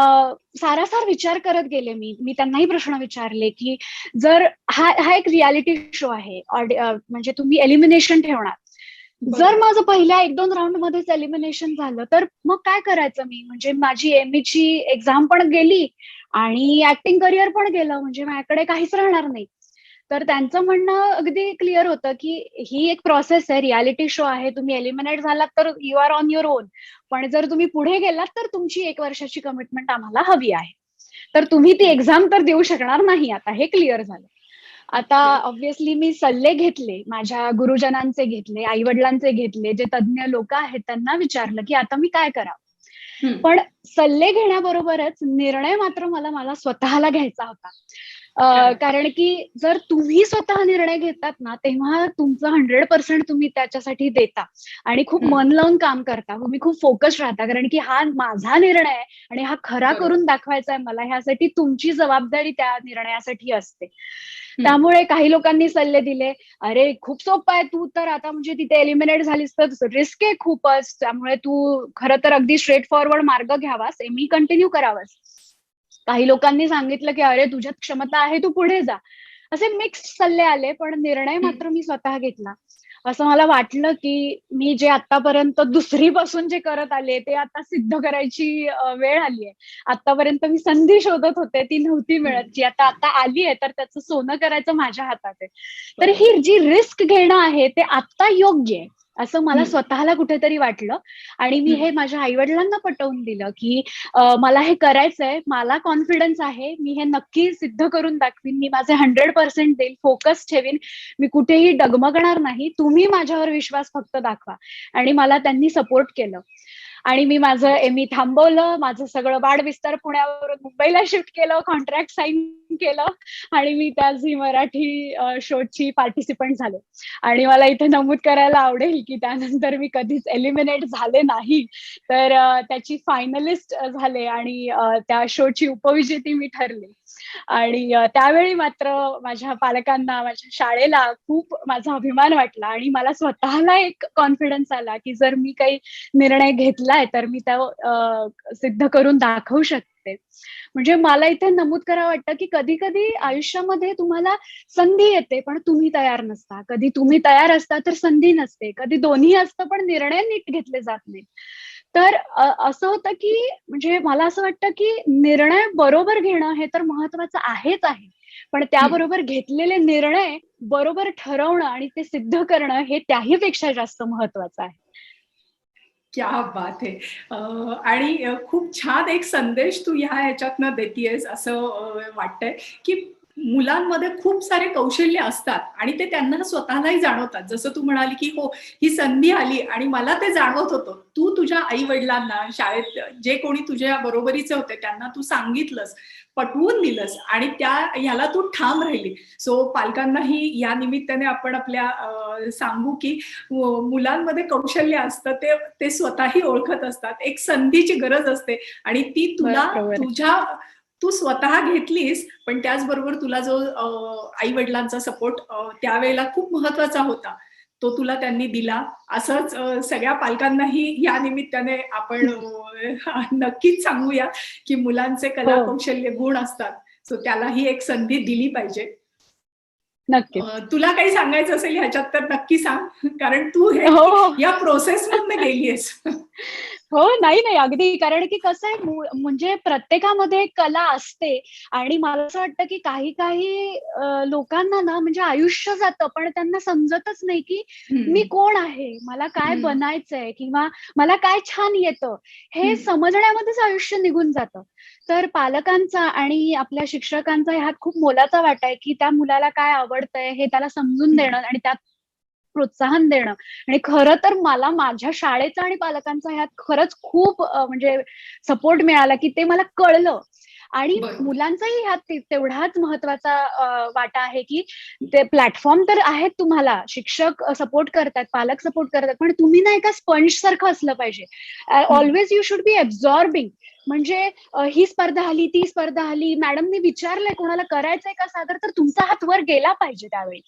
सारासार विचार करत गेले. मी त्यांनाही प्रश्न विचारले की जर हा एक रियालिटी शो आहे, म्हणजे तुम्ही एलिमिनेशन ठेवणार. जर माझं पहिल्या 1-2 राऊंड मध्येच एलिमिनेशन झालं तर मग काय करायचं मी, म्हणजे माझी ME ची एक्झाम पण गेली आणि ऍक्टिंग करिअर पण गेलं, म्हणजे माझ्याकडे काहीच राहणार नाही. तर त्यांचं म्हणणं अगदी क्लिअर होतं की ही एक प्रोसेस आहे, रियालिटी शो आहे, तुम्ही एलिमिनेट झालात तर you are on your own. पण जर तुम्ही पुढे गेलात तर तुमची 1 वर्षाची कमिटमेंट आम्हाला हवी आहे. तर तुम्ही ती एक्झाम तर देऊ शकणार नाही. आता हे क्लिअर झालं. आता ऑब्व्हियसली मी सल्ले घेतले, माझ्या गुरुजनांचे घेतले, आई वडिलांचे घेतले, जे तज्ञ लोक आहेत त्यांना विचारलं की आता मी काय करावं. पण सल्ले घेण्याबरोबरच निर्णय मात्र मला स्वतःला घ्यायचा होता. कारण की जर तुम्ही स्वतः निर्णय घेतात ना, तेव्हा तुमचं 100% तुम्ही त्याच्यासाठी देता आणि खूप मन लावून काम करता. तुम्ही खूप फोकस राहता, कारण की हा माझा निर्णय आहे आणि हा खरा बरोबर. करून दाखवायचा आहे मला. ह्यासाठी तुमची जबाबदारी त्या निर्णयासाठी असते. त्यामुळे काही लोकांनी सल्ले दिले, "अरे खूप सोपं आहे, तू तर आता म्हणजे तिथे एलिमिनेट झालीस तर रिस्क आहे खूपच. त्यामुळे तू खरं तर अगदी स्ट्रेट फॉरवर्ड मार्ग घ्यावास, एम-ई कंटिन्यू करावास." काही लोकांनी सांगितलं, की "अरे तुझ्यात क्षमता आहे, तू पुढे जा." असे मिक्स्ड सल्ले आले, पण निर्णय मात्र मी स्वतः घेतला. असं मला वाटलं, की मी जे आत्तापर्यंत दुसरीपासून जे करत आले, ते आता सिद्ध करायची वेळ आली आहे. आत्तापर्यंत मी संधी शोधत होते, ती नव्हती मिळत. जी आता आता आली आहे, तर त्याचं सोनं करायचं माझ्या हातात आहे. तर बरोबर. ही जी रिस्क घेणं आहे, ते आत्ता योग्य आहे, असं मला स्वतःला कुठेतरी वाटलं. आणि मी हे माझ्या आई-वडिलांना पटवून दिलं, की मला हे करायचंय, मला कॉन्फिडन्स आहे, मी हे नक्की सिद्ध करून दाखवीन, मी माझे 100% देईन, फोकस ठेवीन, मी कुठेही डगमगणार नाही, तुम्ही माझ्यावर विश्वास फक्त दाखवा. आणि मला त्यांनी सपोर्ट केलं. आणि मी माझं एम-ई थांबवलं, माझं सगळं वाढविस्तार पुण्यावरून मुंबईला शिफ्ट केलं, कॉन्ट्रॅक्ट साइन केलं आणि मी त्या झी मराठी शोची पार्टिसिपंट झाले. आणि मला इथे नमूद करायला आवडेल, की त्यानंतर मी कधीच एलिमिनेट झाले नाही. तर त्याची फायनलिस्ट झाले आणि त्या शोची उपविजेती मी ठरले. आणि त्यावेळी मात्र माझ्या पालकांना, माझ्या शाळेला खूप माझा अभिमान वाटला आणि मला स्वतःला एक कॉन्फिडन्स आला, की जर मी काही निर्णय घेतलाय, तर मी तो सिद्ध करून दाखवू शकते. म्हणजे मला इथे नमूद करावं वाटतं, की कधी-कधी आयुष्यामध्ये तुम्हाला संधी येते, पण तुम्ही तयार नसता. कधी तुम्ही तयार असता, तर संधी नसते. कधी दोन्ही असतं, पण निर्णय नीट घेतले जात नाहीत. तर असं होतं, की म्हणजे मला असं वाटतं, की निर्णय बरोबर घेणं हे तर महत्वाचं आहेच आहे. पण त्याबरोबर घेतलेले निर्णय बरोबर ठरवणं आणि ते सिद्ध करणं हे त्याही पेक्षा जास्त महत्वाचं आहे. क्या बात है! आणि खूप छान एक संदेश तू ह्याच्यातनं देतीयेस असं वाटतंय, की मुलांमध्ये खूप सारे कौशल्य असतात आणि ते त्यांना स्वतःलाही जाणवतात. जसं तू म्हणाली, की हो, ही संधी आली आणि मला ते जाणवत होतं. तू तुझ्या आई-वडिलांना, शाळेत जे कोणी तुझ्या बरोबरीचे होते त्यांना तू सांगितलंस, पटवून दिलंस आणि ह्याला तू ठाम राहिली. सो पालकांनाही या निमित्ताने आपण आपल्या सांगू, की मुलांमध्ये कौशल्य असतं ते ते स्वतःही ओळखत असतात. एक संधीची गरज असते आणि ती तुला बरोबर. तू स्वतः घेतलीस, पण त्याचबरोबर तुला जो आई-वडिलांचा सपोर्ट त्यावेळेला खूप महत्वाचा होता. तो तुला त्यांनी दिला. असंच सगळ्या पालकांनाही या निमित्ताने आपण नक्कीच सांगूया, की मुलांचे हो, कला-कौशल्य गुण असतात. सो त्यालाही एक संधी दिली पाहिजे. नक्कीच. तुला काही सांगायचं असेल ह्याच्यात तर नक्की सांग. कारण तू हो, हो. या प्रोसेसमधनं गेलीयेस. हो, नाही, नाही. अगदी कारण की कसं आहे म्हणजे प्रत्येकामध्ये एक कला असते आणि मला असं वाटतं की काही-काही लोकांना ना म्हणजे आयुष्य जातं, पण त्यांना समजतच नाही की हं, मी कोण आहे? मला काय हं, बनायचंय? किंवा मला काय छान येतं? हे हं, समजण्यामध्येच आयुष्य निघून जातं. तर पालकांचा आणि आपल्या शिक्षकांचा ह्यात खूप मोलाचा वाटा आहे, की त्या मुलाला काय आवडतंय हे त्याला समजून हं. देणं आणि त्यात प्रोत्साहन देणं. आणि खरं तर मला माझ्या शाळेचा आणि पालकांचा ह्यात खरंच खूप म्हणजे सपोर्ट मिळाला, की ते मला कळलं. आणि बरोबर. मुलांचाही ह्यात तेवढाच महत्वाचा वाटा आहे, की ते प्लॅटफॉर्म तर आहेत तुम्हाला. शिक्षक सपोर्ट करतात, पालक सपोर्ट करतात, पण तुम्ही ना एका स्पंजसारखं असलं पाहिजे. हं. Always you should be absorbing. म्हणजे ही स्पर्धा आली, ती स्पर्धा आली, मॅडमनी विचारलंय कोणाला करायचंय का सादर, तर तुमचा हात वर गेला पाहिजे त्यावेळी.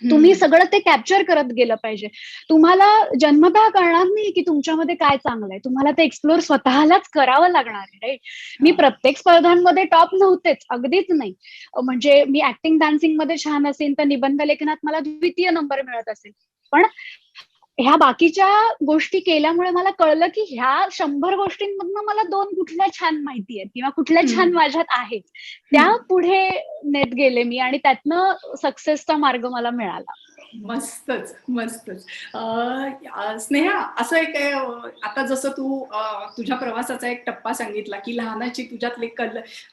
तुम्ही हं. सगळं ते कॅप्चर करत गेलं पाहिजे. तुम्हाला जन्मतः कळणार नाही, की तुमच्यामध्ये काय चांगलंय. तुम्हाला ते एक्सप्लोर स्वतःलाच करावं लागणार आहे, राइट? मी हां. प्रत्येक स्पर्धांमध्ये टॉप नव्हतेच, अगदीच नाही. म्हणजे मी ॲक्टिंग, डान्सिंगमध्ये छान असेन, तर निबंध लेखनात मला द्वितीय नंबर मिळत असेल. पण ह्या बाकीच्या गोष्टी केल्यामुळे मला कळलं, की ह्या 100 गोष्टींमधनं मला 2 कुठल्या छान माहिती आहेत किंवा कुठल्या हं, छान माझ्यात आहेत. त्या हं. पुढे नेत गेले मी आणि त्यातनं सक्सेसचा मार्ग मला मिळाला. मस्तच, मस्तच. स्नेहा, असं एक आहे, आता जसं तू तुझ्या प्रवासाचा एक टप्पा सांगितला, की लहानाची तुझ्यातले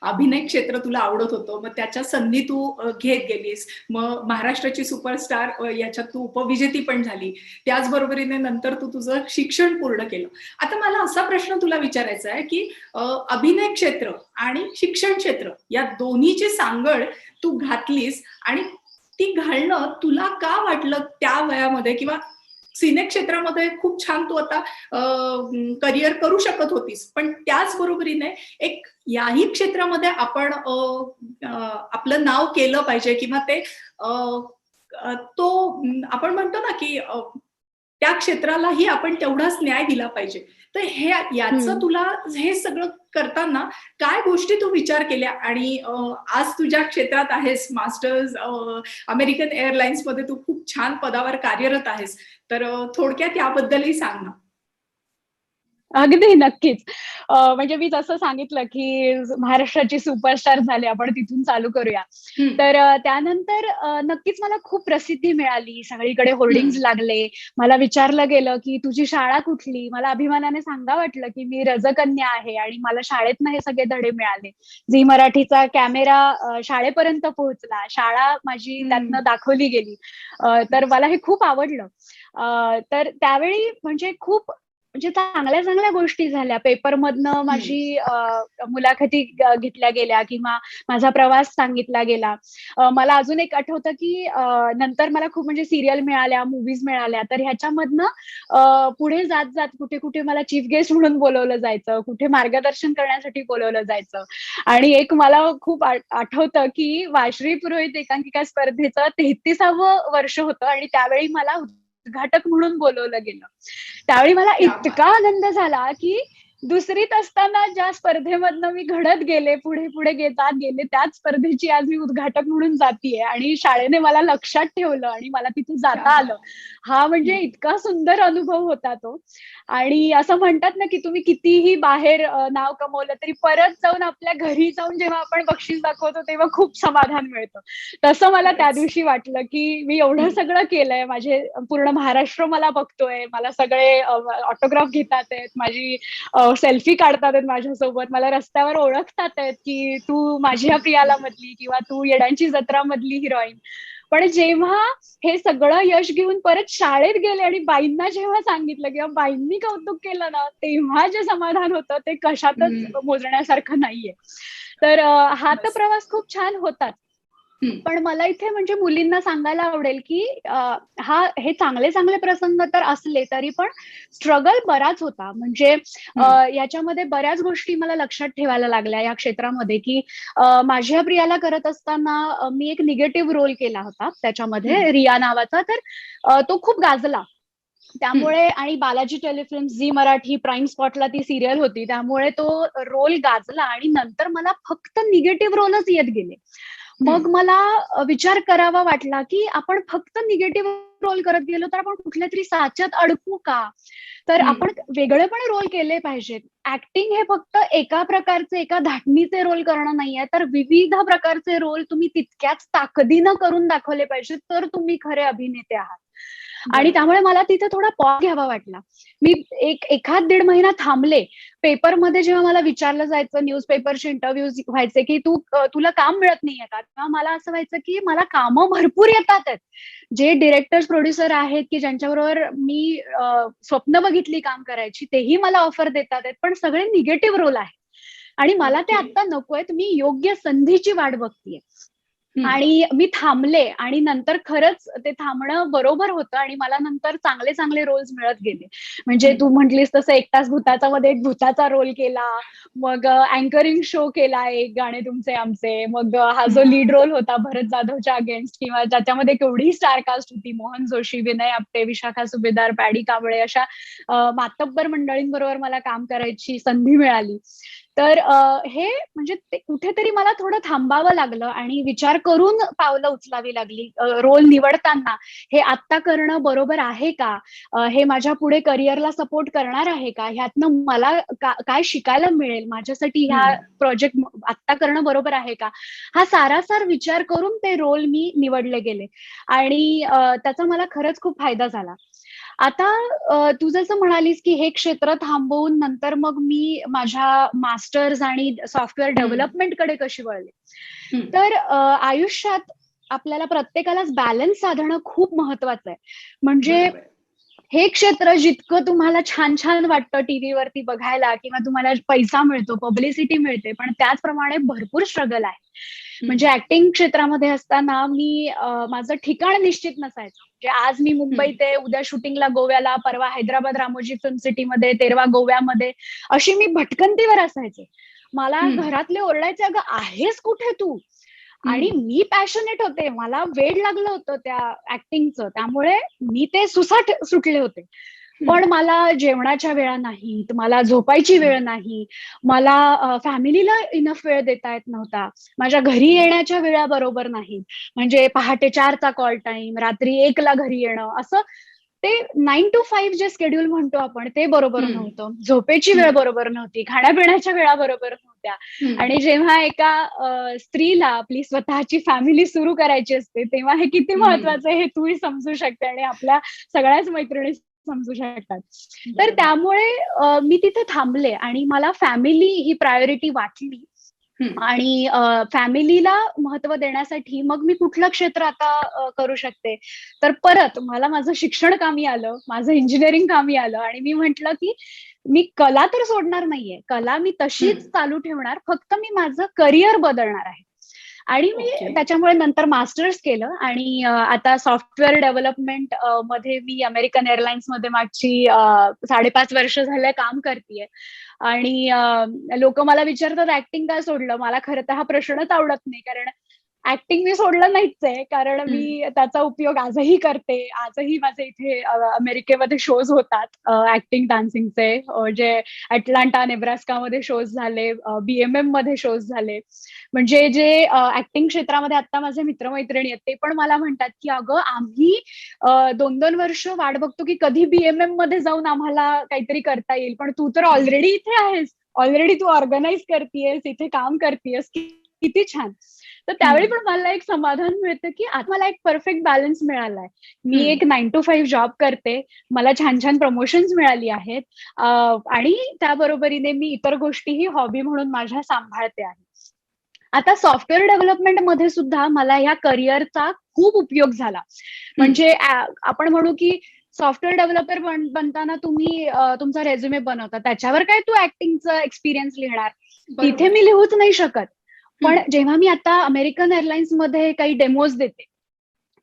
अभिनय क्षेत्र तुला आवडत होतं. मग त्याच्या संधी तू घेत गेलीस. मग महाराष्ट्राची सुपरस्टार याच्यात तू उपविजेती पण झाली. त्याचबरोबरीने नंतर तू तुझं शिक्षण पूर्ण केलं. आता मला असा प्रश्न तुला विचारायचा आहे, की अभिनय क्षेत्र आणि शिक्षण क्षेत्र या दोन्हीची सांगड तू घातलीस आणि ती घालणं तुला का वाटलं त्या वयामध्ये, किंवा सिने क्षेत्रामध्ये खूप छान तू आता करिअर करू शकत होतीस, पण त्याच बरोबरीने एक याही क्षेत्रामध्ये आपण आपलं नाव केलं पाहिजे, किंवा ते तो आपण म्हणतो ना, की त्या क्षेत्रालाही आपण तेवढाच न्याय दिला पाहिजे. तर हे याचं तुला हे सगळं करताना काय गोष्टी तू विचार केल्या, आणि आज तुझ्या क्षेत्रात आहेस, मास्टर्स अमेरिकन एअरलाइन्स मध्ये तू खूप छान पदावर कार्यरत आहेस. तर थोडक्यात याबद्दलही सांग ना. अगदी नक्कीच. म्हणजे मी जसं सांगितलं, की महाराष्ट्राची सुपरस्टार झाले, आपण तिथून चालू करूया. तर त्यानंतर नक्कीच मला खूप प्रसिद्धी मिळाली. सगळीकडे होर्डिंग्ज लागले. मला विचारलं गेलं, की तुझी शाळा कुठली? मला अभिमानाने सांगावं वाटलं, की मी रजकन्या आहे आणि मला शाळेतनं हे सगळे धडे मिळाले. झी मराठीचा कॅमेरा शाळेपर्यंत पोहोचला. शाळा माझी त्यातनं दाखवली गेली. तर मला हे खूप आवडलं. तर त्यावेळी म्हणजे खूप म्हणजे चांगल्या चांगल्या गोष्टी झाल्या. पेपरमधनं माझी मुलाखती घेतल्या गेल्या किंवा माझा प्रवास सांगितला गेला. मला अजून एक आठवतं, की नंतर मला खूप म्हणजे सीरियल मिळाल्या, मूव्हीज मिळाल्या. तर ह्याच्यामधनं पुढे जात जात कुठे कुठे मला चीफ गेस्ट म्हणून बोलवलं जायचं, कुठे मार्गदर्शन करण्यासाठी बोलवलं जायचं. आणि एक मला खूप आठवतं, की वाश्री पुरोहित एकांकिका स्पर्धेचं 33वं वर्ष होतं आणि त्यावेळी मला उद्घाटक म्हणून बोलवलं गेलं. त्यावेळी मला इतका आनंद झाला, की दुसरीत असताना ज्या स्पर्धेमधनं मी घडत गेले, पुढे पुढे जात गेले, त्याच स्पर्धेची आज मी उद्घाटक म्हणून जातीये आणि शाळेने मला लक्षात ठेवलं आणि मला तिथे जाता आलं. हा म्हणजे इतका सुंदर अनुभव होता तो. आणि असं म्हणतात ना, की तुम्ही कितीही बाहेर नाव कमवलं तरी परत जाऊन आपल्या घरी जाऊन जेव्हा आपण बक्षीस दाखवतो तेव्हा खूप समाधान मिळतं. तसं मला त्या दिवशी वाटलं, की मी एवढं सगळं केलंय. माझे पूर्ण महाराष्ट्र मला बघतोय. मला सगळे ऑटोग्राफ घेतात आहेत. माझी सेल्फी काढतात आहेत माझ्यासोबत. मला रस्त्यावर ओळखतात आहेत, की तू माझ्या प्रियाला मधली किंवा तू येड्यांची जत्रा मधली हिरोईन. पण जेव्हा हे सगळं यश घेऊन परत शाळेत गेले आणि बाईंना जेव्हा सांगितलं किंवा बाईंनी कौतुक केलं ना, तेव्हा जे समाधान होतं ते कशातच मोजण्यासारखं नाहीये. तर हा तर प्रवास खूप छान होताच. पण मला इथे म्हणजे मुलींना सांगायला आवडेल, की हे चांगले चांगले प्रसंग तर असले तरी पण स्ट्रगल बराच होता. म्हणजे याच्यामध्ये बऱ्याच गोष्टी मला लक्षात ठेवायला लागल्या या क्षेत्रामध्ये, की माझ्या प्रियाला करत असताना मी एक निगेटिव्ह रोल केला होता त्याच्यामध्ये, रिया नावाचा. तर तो खूप गाजला. त्यामुळे आणि Balaji telefilm, Zee Marathi, prime स्पॉटला ती सिरियल होती. त्यामुळे तो रोल गाजला आणि नंतर मला फक्त निगेटिव्ह रोलच येत गेले. मग मला विचार करावा वाटला, की आपण फक्त निगेटिव्ह रोल करत गेलो तर आपण कुठल्या तरी साच्यात अडकू का? तर आपण वेगळेपणे रोल केले पाहिजेत. ऍक्टिंग हे फक्त एका प्रकारचे, एका धाटणीचे रोल करणं नाहीये, तर विविध प्रकारचे रोल तुम्ही तितक्याच ताकदीनं करून दाखवले पाहिजेत, तर तुम्ही खरे अभिनेते आहात. आणि त्यामुळे मला तिथे थोडा पॉज घ्यावा वाटला. मी एखाद 1.5 महिना थांबले. पेपरमध्ये जेव्हा मला विचारलं जायचं, न्यूजपेपरचे इंटरव्ह्यूज व्हायचे, की तुला काम मिळत नाहीये का? तेव्हा मला असं व्हायचं, की मला कामं भरपूर येतात आहेत. जे डिरेक्टर्स, प्रोड्युसर आहेत, की ज्यांच्याबरोबर मी स्वप्न बघितली काम करायची, तेही मला ऑफर देतात आहेत, पण सगळे निगेटिव्ह रोल आहेत. आणि मला ते आता नकोयत. मी योग्य संधीची वाट बघतीये. आणि मी थांबले आणि नंतर खरंच ते थांबणं बरोबर होतं आणि मला नंतर चांगले चांगले रोल्स मिळत गेले. म्हणजे तू म्हटलीस तसं एक तास भूताचा मध्ये एक भूताचा रोल केला. मग अँकरिंग शो केला एक, गाणे तुमचे आमचे. मग हा जो लीड रोल होता भरत जाधवच्या अगेन्स्ट, किंवा ज्याच्यामध्ये केवढी स्टार कास्ट होती. मोहन जोशी, विनय आपटे, विशाखा सुभेदार, पॅडी कांबळे अशा मातब्बर मंडळींबरोबर मला काम करायची संधी मिळाली. तर हे म्हणजे ते कुठेतरी मला थोडं थांबावं लागलं आणि विचार करून पावलं उचलावी लागली. रोल निवडताना हे आत्ता करणं बरोबर आहे का? हे माझ्या पुढे करिअरला सपोर्ट करणार आहे का? ह्यातनं मला काय शिकायला मिळेल? माझ्यासाठी ह्या प्रोजेक्ट आत्ता करणं बरोबर आहे का? हा सारासार विचार करून ते रोल मी निवडले गेले आणि त्याचा मला खरंच खूप फायदा झाला. आता तू जसं म्हणालीस की हे क्षेत्र थांबवून नंतर मग मी माझ्या मास्टर्स आणि सॉफ्टवेअर डेव्हलपमेंटकडे कशी वळले. तर आयुष्यात आपल्याला प्रत्येकालाच बॅलन्स साधणं खूप महत्वाचं आहे. म्हणजे हे क्षेत्र जितकं तुम्हाला छान छान वाटतं टीव्हीवरती बघायला किंवा तुम्हाला पैसा मिळतो, पब्लिसिटी मिळते, पण त्याचप्रमाणे भरपूर स्ट्रगल आहे. म्हणजे ऍक्टिंग क्षेत्रामध्ये असताना मी माझं ठिकाण निश्चित नसायचं. म्हणजे आज मी मुंबईत आहे, उद्या शूटिंगला गोव्याला, परवा हैदराबाद रामोजी फिल्म सिटीमध्ये, तेरवा गोव्यामध्ये, अशी मी भटकंतीवर असायचे. मला घरातले ओरडायचे, अगं आहेस कुठे तू? आणि मी पॅशनेट होते, मला वेड लागलं होतं त्या ऍक्टिंगचं, त्यामुळे मी ते सुसाट सुटले होते. पण मला जेवणाच्या वेळा नाहीत, मला झोपायची वेळ नाही, मला फॅमिलीला इनफ वेळ देता येत नव्हता, माझ्या घरी येण्याच्या वेळा बरोबर नाहीत. म्हणजे पहाटे 4चा कॉल टाइम, रात्री 1ला घरी येणं, असं ते 9 to 5 जे शेड्यूल म्हणतो आपण ते बरोबर नव्हतं. झोपेची वेळ बरोबर नव्हती, खाण्यापिण्याच्या वेळा बरोबर नव्हत्या. आणि जेव्हा एका स्त्रीला आपली स्वतःची फॅमिली सुरू करायची असते, तेव्हा हे किती महत्वाचं आहे हे तूही समजू शकते आणि आपल्या सगळ्याच मैत्रिणी समजू शकतात. तर त्यामुळे मी तिथे थांबले आणि मला फॅमिली ही प्रायोरिटी वाटली आणि फॅमिलीला महत्व देण्यासाठी मग मी कुठलं क्षेत्र आता करू शकते. तर परत मला माझं शिक्षण कामी आलं, माझं इंजिनिअरिंग कामी आलं आणि मी म्हटलं की मी कला तर सोडणार नाहीये, कला मी तशीच चालू ठेवणार, फक्त मी माझं करिअर बदलणार आहे. आणि मी त्याच्यामुळे नंतर मास्टर्स केलं आणि आता सॉफ्टवेअर डेव्हलपमेंट मध्ये मी अमेरिकन एअरलाइन्स मध्ये माझी 5.5 वर्ष झालं काम करतेय. आणि लोक मला विचारतात ऍक्टिंग का सोडलं. मला खरं तर हा प्रश्नच आवडत नाही, कारण ऍक्टिंग मी सोडलं नाहीच आहे, कारण मी त्याचा उपयोग आजही करते. आजही माझे इथे अमेरिकेमध्ये शोज होतात ऍक्टिंग डान्सिंगचे, जे अटलांटा नेब्रास्कामध्ये शोज झाले, BMM मध्ये शोज झाले. म्हणजे जे ऍक्टिंग क्षेत्रामध्ये आता माझे मित्रमैत्रिणी आहेत ते पण मला म्हणतात की अगं आम्ही 2-2 वर्ष वाट बघतो की कधी BMM मध्ये जाऊन आम्हाला काहीतरी करता येईल, पण तू तर ऑलरेडी इथे आहेस, ऑलरेडी तू ऑर्गनाईज करतेयस, इथे काम करतेयस, किती छान. तर त्यावेळी पण मला एक समाधान मिळतं की आता मला एक परफेक्ट बॅलन्स मिळालाय. मी एक 9 to 5 जॉब करते, मला छान छान प्रमोशन्स मिळाली आहेत आणि त्याबरोबरीने मी इतर गोष्टीही हॉबी म्हणून माझ्या सांभाळते आहे. आता सॉफ्टवेअर डेव्हलपमेंट मध्ये सुद्धा मला या करिअरचा खूप उपयोग झाला. म्हणजे आपण म्हणू की सॉफ्टवेअर डेव्हलपर बनताना तुम्ही तुमचा रेझ्युमे बनवता, त्याच्यावर काय तू ऍक्टिंगचा एक्सपिरियन्स लिहिणार, तिथे मी लिहूच नाही शकत. पण जेव्हा मी आता अमेरिकन एअरलाइन्स मध्ये काही डेमोज देते,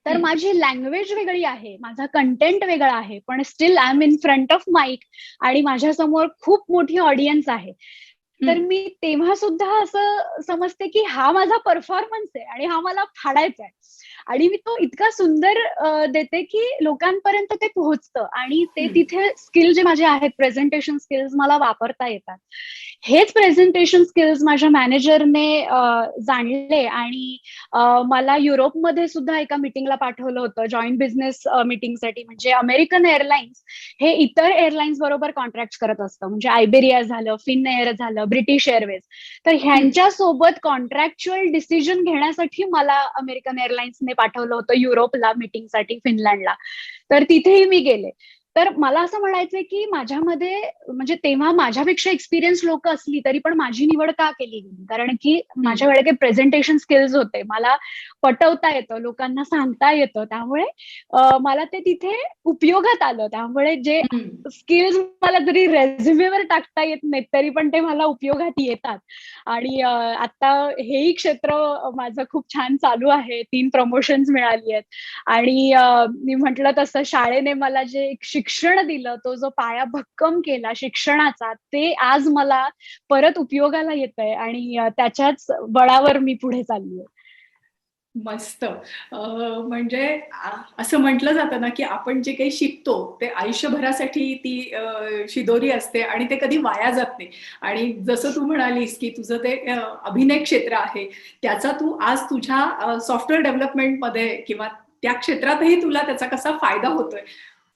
तर माझी लँग्वेज वेगळी आहे, माझा कंटेंट वेगळा आहे, पण still I am in front of mic आणि माझ्यासमोर खूप मोठी ऑडियन्स आहे. तर मी तेव्हा सुद्धा असं समजते की हा माझा परफॉर्मन्स आहे आणि हा मला फाडायचा आहे. आणि मी तो इतका सुंदर देते की लोकांपर्यंत ते पोहोचतं आणि ते तिथे स्किल जे माझे आहेत, प्रेझेंटेशन स्किल्स मला वापरता येतात. हेच प्रेझेंटेशन स्किल्स माझ्या मॅनेजरने जाणले आणि मला युरोपमध्ये सुद्धा एका मीटिंगला पाठवलं होतं, जॉईंट बिझनेस मीटिंगसाठी. म्हणजे अमेरिकन एअरलाइन्स हे इतर एअरलाइन्स बरोबर कॉन्ट्रॅक्ट करत असतं. म्हणजे आयबेरिया झालं, फिन एअर झालं, ब्रिटिश एअरवेज. तर ह्यांच्या सोबत कॉन्ट्रॅक्च्युअल डिसिजन घेण्यासाठी मला अमेरिकन एअरलाइन्सने पाठवलं होतं युरोपला मीटिंगसाठी, फिनलँडला. तर तिथेही मी गेले. तर मला असं म्हणायचंय की माझ्यामध्ये म्हणजे तेव्हा माझ्यापेक्षा एक्सपिरियन्स लोक असली तरी पण माझी निवड का केली गेली, कारण की माझ्याकडे काही प्रेझेंटेशन स्किल्स होते, मला पटवता येतं, लोकांना सांगता येतं, त्यामुळे मला ते तिथे उपयोगात आलं. त्यामुळे जे स्किल्स मला जरी रेझ्युमेवर टाकता येत नाहीत तरी पण ते मला उपयोगात येतात. आणि आता हेही क्षेत्र माझं खूप छान चालू आहे. 3 प्रमोशन्स मिळाली आहेत आणि मी म्हटलं तसं शाळेने मला जे एक शिक्षण दिलं, तो जो पाया भक्कम केला शिक्षणाचा, ते आज मला परत उपयोगाला येतंय आणि त्याच्याच बळावर मी पुढे चाललीय. मस्त. म्हणजे असं म्हटलं जातं ना, की आपण जे काही शिकतो ते आयुष्यभरासाठी ती शिदोरी असते आणि ते कधी वाया जात नाही. आणि जसं तू म्हणालीस, की तुझं ते अभिनय क्षेत्र आहे, त्याचा तू आज तुझ्या सॉफ्टवेअर डेव्हलपमेंटमध्ये किंवा त्या क्षेत्रातही तुला त्याचा कसा फायदा होतोय.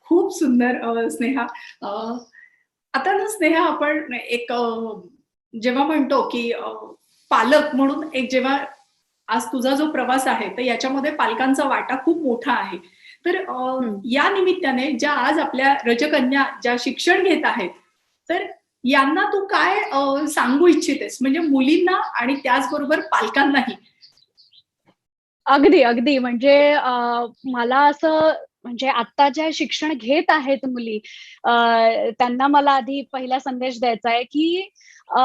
खूप सुंदर स्नेहा. अ, आता ना स्नेहा आपण एक जेव्हा म्हणतो, की पालक म्हणून एक जेव्हा आज तुझा जो प्रवास आहे, तर याच्यामध्ये पालकांचा वाटा खूप मोठा आहे. तर हं. या निमित्ताने ज्या आज आपल्या रजकन्या ज्या शिक्षण घेत आहेत, तर यांना तू काय सांगू इच्छितेस? म्हणजे मुलींना आणि त्याचबरोबर पालकांनाही? अगदी, अगदी. म्हणजे मला असं म्हणजे आता ज्या शिक्षण घेत आहेत मुली, अ, त्यांना मला आधी पहिला संदेश द्यायचा आहे, की अ,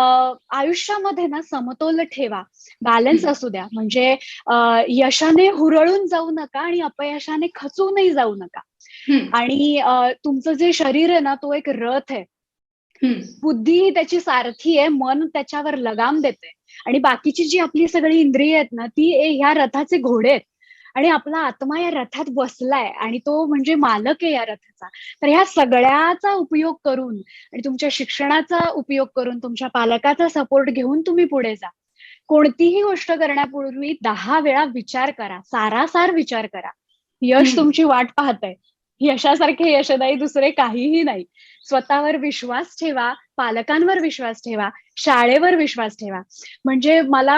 आयुष्यामध्ये ना समतोल ठेवा. बॅलन्स हं, असू द्या. म्हणजे अ, यशाने हुरळून जाऊ नका आणि अपयशाने खचूनही जाऊ नका. हं, आणि तुमचं जे शरीर आहे ना, तो एक रथ आहे. हं, बुद्धी ही त्याची सारथी आहे, मन त्याच्यावर लगाम देते आणि बाकीची जी आपली सगळी इंद्रिय आहेत ना, ती ह्या रथाचे घोडे आहेत आणि आपला आत्मा या रथात बसलाय आणि तो म्हणजे मालक आहे या रथाचा. तर ह्या सगळ्याचा उपयोग करून आणि तुमच्या शिक्षणाचा उपयोग करून, तुमच्या पालकाचा सपोर्ट घेऊन तुम्ही पुढे जा. कोणतीही गोष्ट करण्यापूर्वी 10 वेळा विचार करा, सारासार विचार करा. यश हं. तुमची वाट पाहतंय. यशासारखे यशदायी दुसरे काहीही नाही. स्वतःवर विश्वास ठेवा, पालकांवर विश्वास ठेवा, शाळेवर विश्वास ठेवा. म्हणजे मला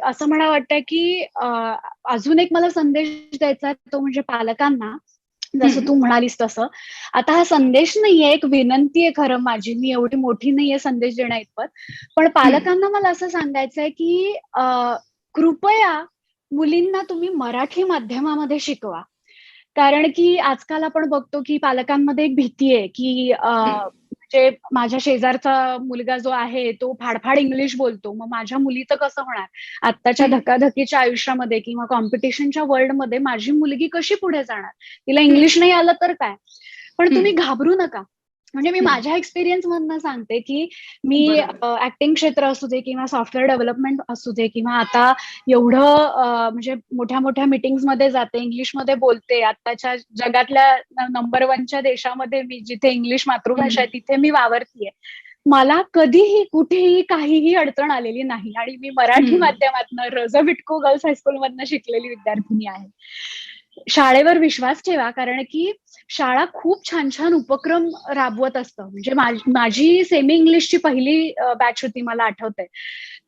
असं म्हणावं वाटतं, की अजून एक मला संदेश द्यायचा आहे, तो म्हणजे पालकांना, जसं हं, तू म्हणालीस तसं. आता हा संदेश नाहीये, एक विनंती आहे खरं माझी. मी एवढी मोठी नाहीये संदेश देण्याइतपत. पण हं. पालकांना मला असं सांगायचंय, की कृपया मुलींना तुम्ही मराठी माध्यमामध्ये शिकवा. कारण की आजकाल आपण बघतो, की पालकांमध्ये एक भीती आहे, की हं, म्हणजे माझ्या शेजारचा मुलगा जो आहे, तो फाडफाड इंग्लिश बोलतो. मग माझ्या मुलीचं कसं होणार? आत्ताच्या हं, धकाधकीच्या आयुष्यामध्ये किंवा कॉम्पिटिशनच्या वर्ल्डमध्ये माझी मुलगी कशी पुढे जाणार? तिला हं, इंग्लिश नाही आलं तर काय? पण तुम्ही हं, घाबरू नका. म्हणजे मी हं. माझ्या एक्सपिरियन्समधनं सांगते, की मी बरोबर. ॲक्टिंग क्षेत्र असू दे किंवा सॉफ्टवेअर डेव्हलपमेंट असू दे किंवा आता एवढं म्हणजे मोठ्या-मोठ्या मीटिंग्समध्ये जाते, इंग्लिशमध्ये बोलते. आत्ताच्या जगातल्या नंबर 1च्या देशामध्ये मी जिथे इंग्लिश मातृभाषा हं, आहे, तिथे मी वावरतीये. मला कधीही, कुठेही, काहीही अडचण आलेली नाही आणि मी मराठी हं. माध्यमातनं रझा बिटको गर्ल्स हायस्कूलमधनं शिकलेली विद्यार्थिनी आहे. शाळेवर विश्वास ठेवा कारण की शाळा खूप छान-छान उपक्रम राबवत असतं. म्हणजे माझी सेमी इंग्लिशची पहिली बॅच होती मला आठवतंय.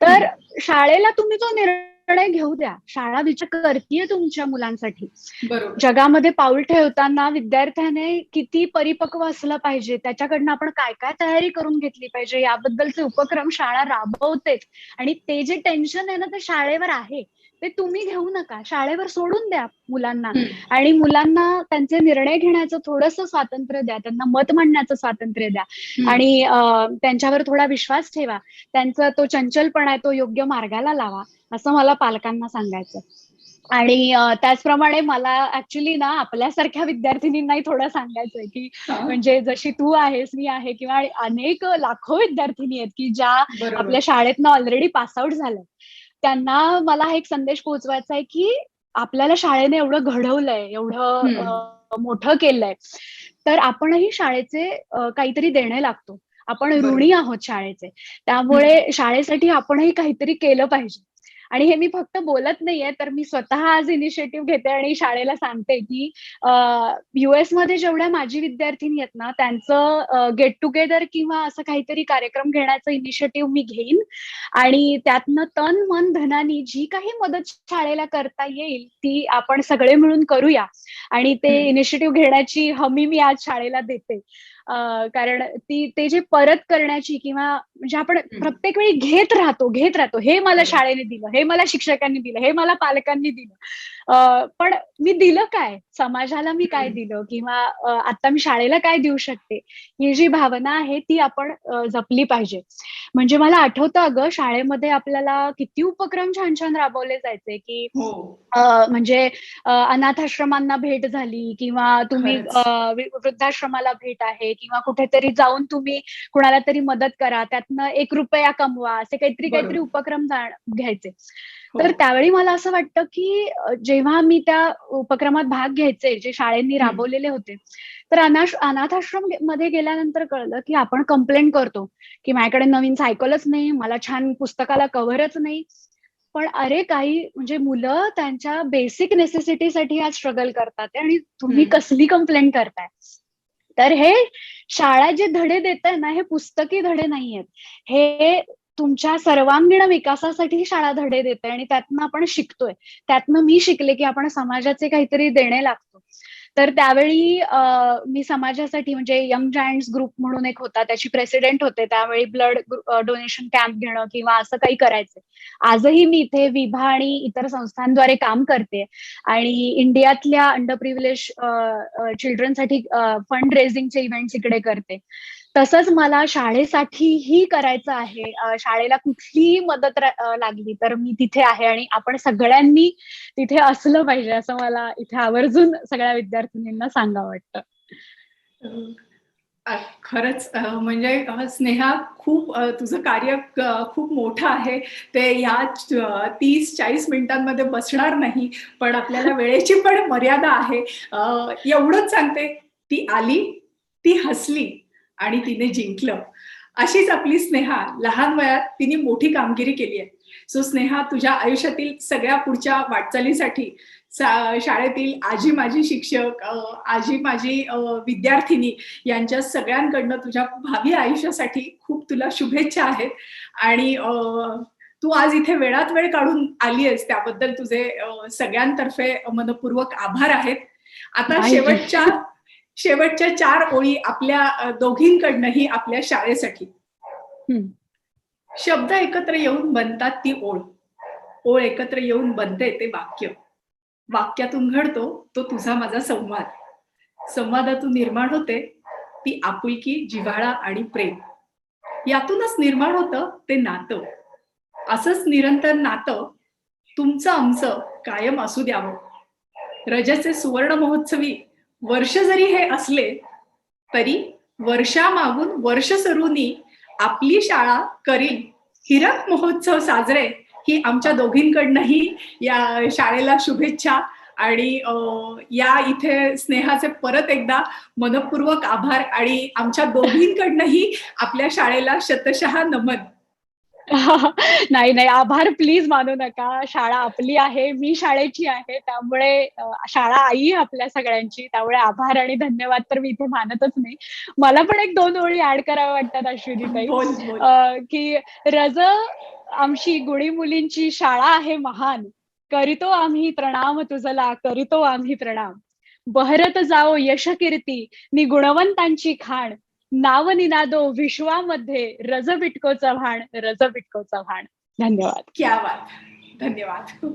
तर हं. शाळेला तुम्ही तो निर्णय घेऊ द्या. शाळा विचार करतीये तुमच्या मुलांसाठी. बरोबर. जगामध्ये पाऊल ठेवताना विद्यार्थ्याने किती परिपक्व असलं पाहिजे, त्याच्याकडनं आपण काय-काय तयारी करून घेतली पाहिजे, याबद्दलचे उपक्रम शाळा राबवतेच. आणि ते जे टेन्शन आहे ना, ते शाळेवर आहे. ते तुम्ही घेऊ नका. शाळेवर सोडून द्या मुलांना हं, आणि मुलांना त्यांचे निर्णय घेण्याचं थोडंसं स्वातंत्र्य द्या. त्यांना मत मांडण्याचं स्वातंत्र्य द्या हं. आणि त्यांच्यावर थोडा विश्वास ठेवा. त्यांचा तो चंचलपणा आहे, तो योग्य मार्गाला लावा, असं मला पालकांना सांगायचंय. आणि त्याचप्रमाणे मला ॲक्चुअली ना आपल्यासारख्या विद्यार्थिनींनाही थोडं सांगायचंय, की हां. म्हणजे जशी तू आहेस, मी आहे किंवा अनेक लाखो विद्यार्थिनी आहेत, की ज्या बरोबर. आपल्या शाळेतनं ऑलरेडी पास आउट झाल्यात. त्यांना मला हा एक संदेश पोहोचवायचा आहे, की आपल्याला शाळेने एवढं घडवलंय, एवढं हं. मोठं केलंय, तर आपणही शाळेचे काहीतरी देणे लागतो. आपण ऋणी बरोबर. आहोत शाळेचे. हं. त्यामुळे शाळेसाठी आपणही काहीतरी केलं पाहिजे. आणि हे मी फक्त बोलत नाहीये, तर मी स्वतः आज इनिशिएटिव्ह घेते आणि शाळेला सांगते, की अ, यूएसमध्ये जेवढ्या माजी विद्यार्थिनी आहेत ना, त्यांचं गेट टुगेदर किंवा असं काहीतरी कार्यक्रम घेण्याचं इनिशिएटिव्ह मी घेईन आणि त्यातनं तन, मन, धनानी जी काही मदत शाळेला करता येईल, ती आपण सगळे मिळून करूया आणि ते हं. इनिशिएटिव्ह घेण्याची हमी मी आज शाळेला देते. कारण ते जे परत करण्याची किंवा म्हणजे आपण हं. प्रत्येक वेळी घेत राहतो. हे मला बरोबर. शाळेने दिलं, हे मला शिक्षकांनी दिलं, हे मला पालकांनी दिलं. पण मी दिलं काय? समाजाला मी काय हं. दिलं? किंवा आता मी शाळेला काय देऊ शकते? ही जी भावना आहे ती आपण जपली पाहिजे. म्हणजे मला आठवतं अगं शाळेमध्ये आपल्याला किती उपक्रम छान-छान राबवले जायचे, की हो. अ, म्हणजे अनाथाश्रमांना भेट झाली किंवा तुम्ही खरंच. वृद्धाश्रमाला भेट आहे किंवा कुठेतरी जाऊन तुम्ही कुणाला तरी मदत करा. त्यात त्यातनं ₹1 कमवा, असे काहीतरी बरोबर. उपक्रम घ्यायचे. हो. तर त्यावेळी मला असं वाटतं, की जेव्हा मी त्या उपक्रमात भाग घ्यायचे, जे शाळेंनी हं. राबवलेले होते, तर अनाथाश्रम मध्ये गेल्यानंतर कळलं, की आपण कंप्लेंट करतो, की माझ्याकडे नवीन सायकलच नाही, मला छान पुस्तकाला कव्हरच नाही. पण अरे काही म्हणजे मुलं त्यांच्या बेसिक नेसेसिटीसाठी आज स्ट्रगल करतात आहे आणि तुम्ही हं. कसली कंप्लेंट करताय? तर हे शाळा जे धडे देते ना, हे पुस्तकी धडे नाहीयेत. हे तुमच्या सर्वांगीण विकासासाठी शाळा धडे देते आणि त्यातनं आपण शिकतोय. त्यातनं मी शिकले, की आपण समाजाचे काहीतरी देणे लागतो. तर त्यावेळी मी समाजासाठी म्हणजे यंग जायंट्स ग्रुप म्हणून एक होता, त्याची प्रेसिडेंट होते. त्यावेळी ब्लड डोनेशन कॅम्प घेणं किंवा असं काही करायचे. आजही मी इथे विभा आणि इतर संस्थांद्वारे काम करते आणि इंडियातल्या अंडर प्रिव्हिलेज चिल्ड्रनसाठी फंड रेझिंगचे इव्हेंट्स इकडे करते. तसंच मला शाळेसाठीही करायचं आहे. शाळेला कुठलीही मदत लागली तर मी तिथे आहे आणि आपण सगळ्यांनी तिथे असलं पाहिजे असं मला इथे आवर्जून सगळ्या विद्यार्थिनींना सांगावं वाटतं. खरंच म्हणजे स्नेहा खूप तुझं कार्य खूप मोठं आहे. ते ह्या 30-40 मिनिटांमध्ये बसणार नाही. पण आपल्याला वेळेची पण मर्यादा आहे. एवढंच सांगते, ती आली, ती हसली आणि तिने जिंकलं. अशीच आपली स्नेहा लहान वयात तिने मोठी कामगिरी केली आहे. सो स्नेहा, तुझ्या आयुष्यातील सगळ्या पुढच्या वाटचालीसाठी शाळेतील आजी माझी शिक्षक, आजी माझी विद्यार्थिनी यांच्या सगळ्यांकडनं तुझ्या भावी आयुष्यासाठी खूप तुला शुभेच्छा आहेत. आणि तू आज इथे वेळात वेळ काढून आली आहेस त्याबद्दल तुझे सगळ्यांतर्फे मनःपूर्वक आभार आहेत. आता नाही. शेवटच्या 4 ओळी आपल्या दोघींकडनंही आपल्या शाळेसाठी. हं. शब्द एकत्र येऊन बनतात ती ओळ. ओळ एकत्र येऊन बनते ते वाक्य. वाक्यातून घडतो तो तुझा माझा संवाद. संवादातून निर्माण होते ती आपुलकी, जिव्हाळा आणि प्रेम. यातूनच निर्माण होतं ते नातं. असंच निरंतर नातं तुमचं आमचं कायम असू द्यावं. रजचे सुवर्ण महोत्सवी वर्ष जरी हे असले तरी वर्षामागून वर्ष सरूनी आपली शाळा करील हिरक महोत्सव साजरे, ही आमच्या दोघींकडनंही या शाळेला शुभेच्छा. आणि या इथे स्नेहाचे परत एकदा मनःपूर्वक आभार आणि आमच्या दोघींकडनंही आपल्या शाळेला शतशः नमन. नाही, नाही. आभार प्लीज मानू नका. शाळा आपली आहे, मी शाळेची आहे. त्यामुळे शाळा आई आहे आपल्या सगळ्यांची. त्यामुळे आभार आणि धन्यवाद तर मी इथे मानतच नाही. मला पण एक 2 ओळी ॲड कराव्या वाटतात अश्विनीताई. बोल बोल. की रज आमची गुणी मुलींची शाळा आहे महान. करीतो आम्ही प्रणाम तुझला, करीतो आम्ही प्रणाम. बहरत जाओ यश कीर्ती, नि गुणवंतांची खाण. नाव निनादो विश्वामध्ये रज बिटको चव्हाण, रज बिटको चव्हाण. धन्यवाद. क्या बात. धन्यवाद.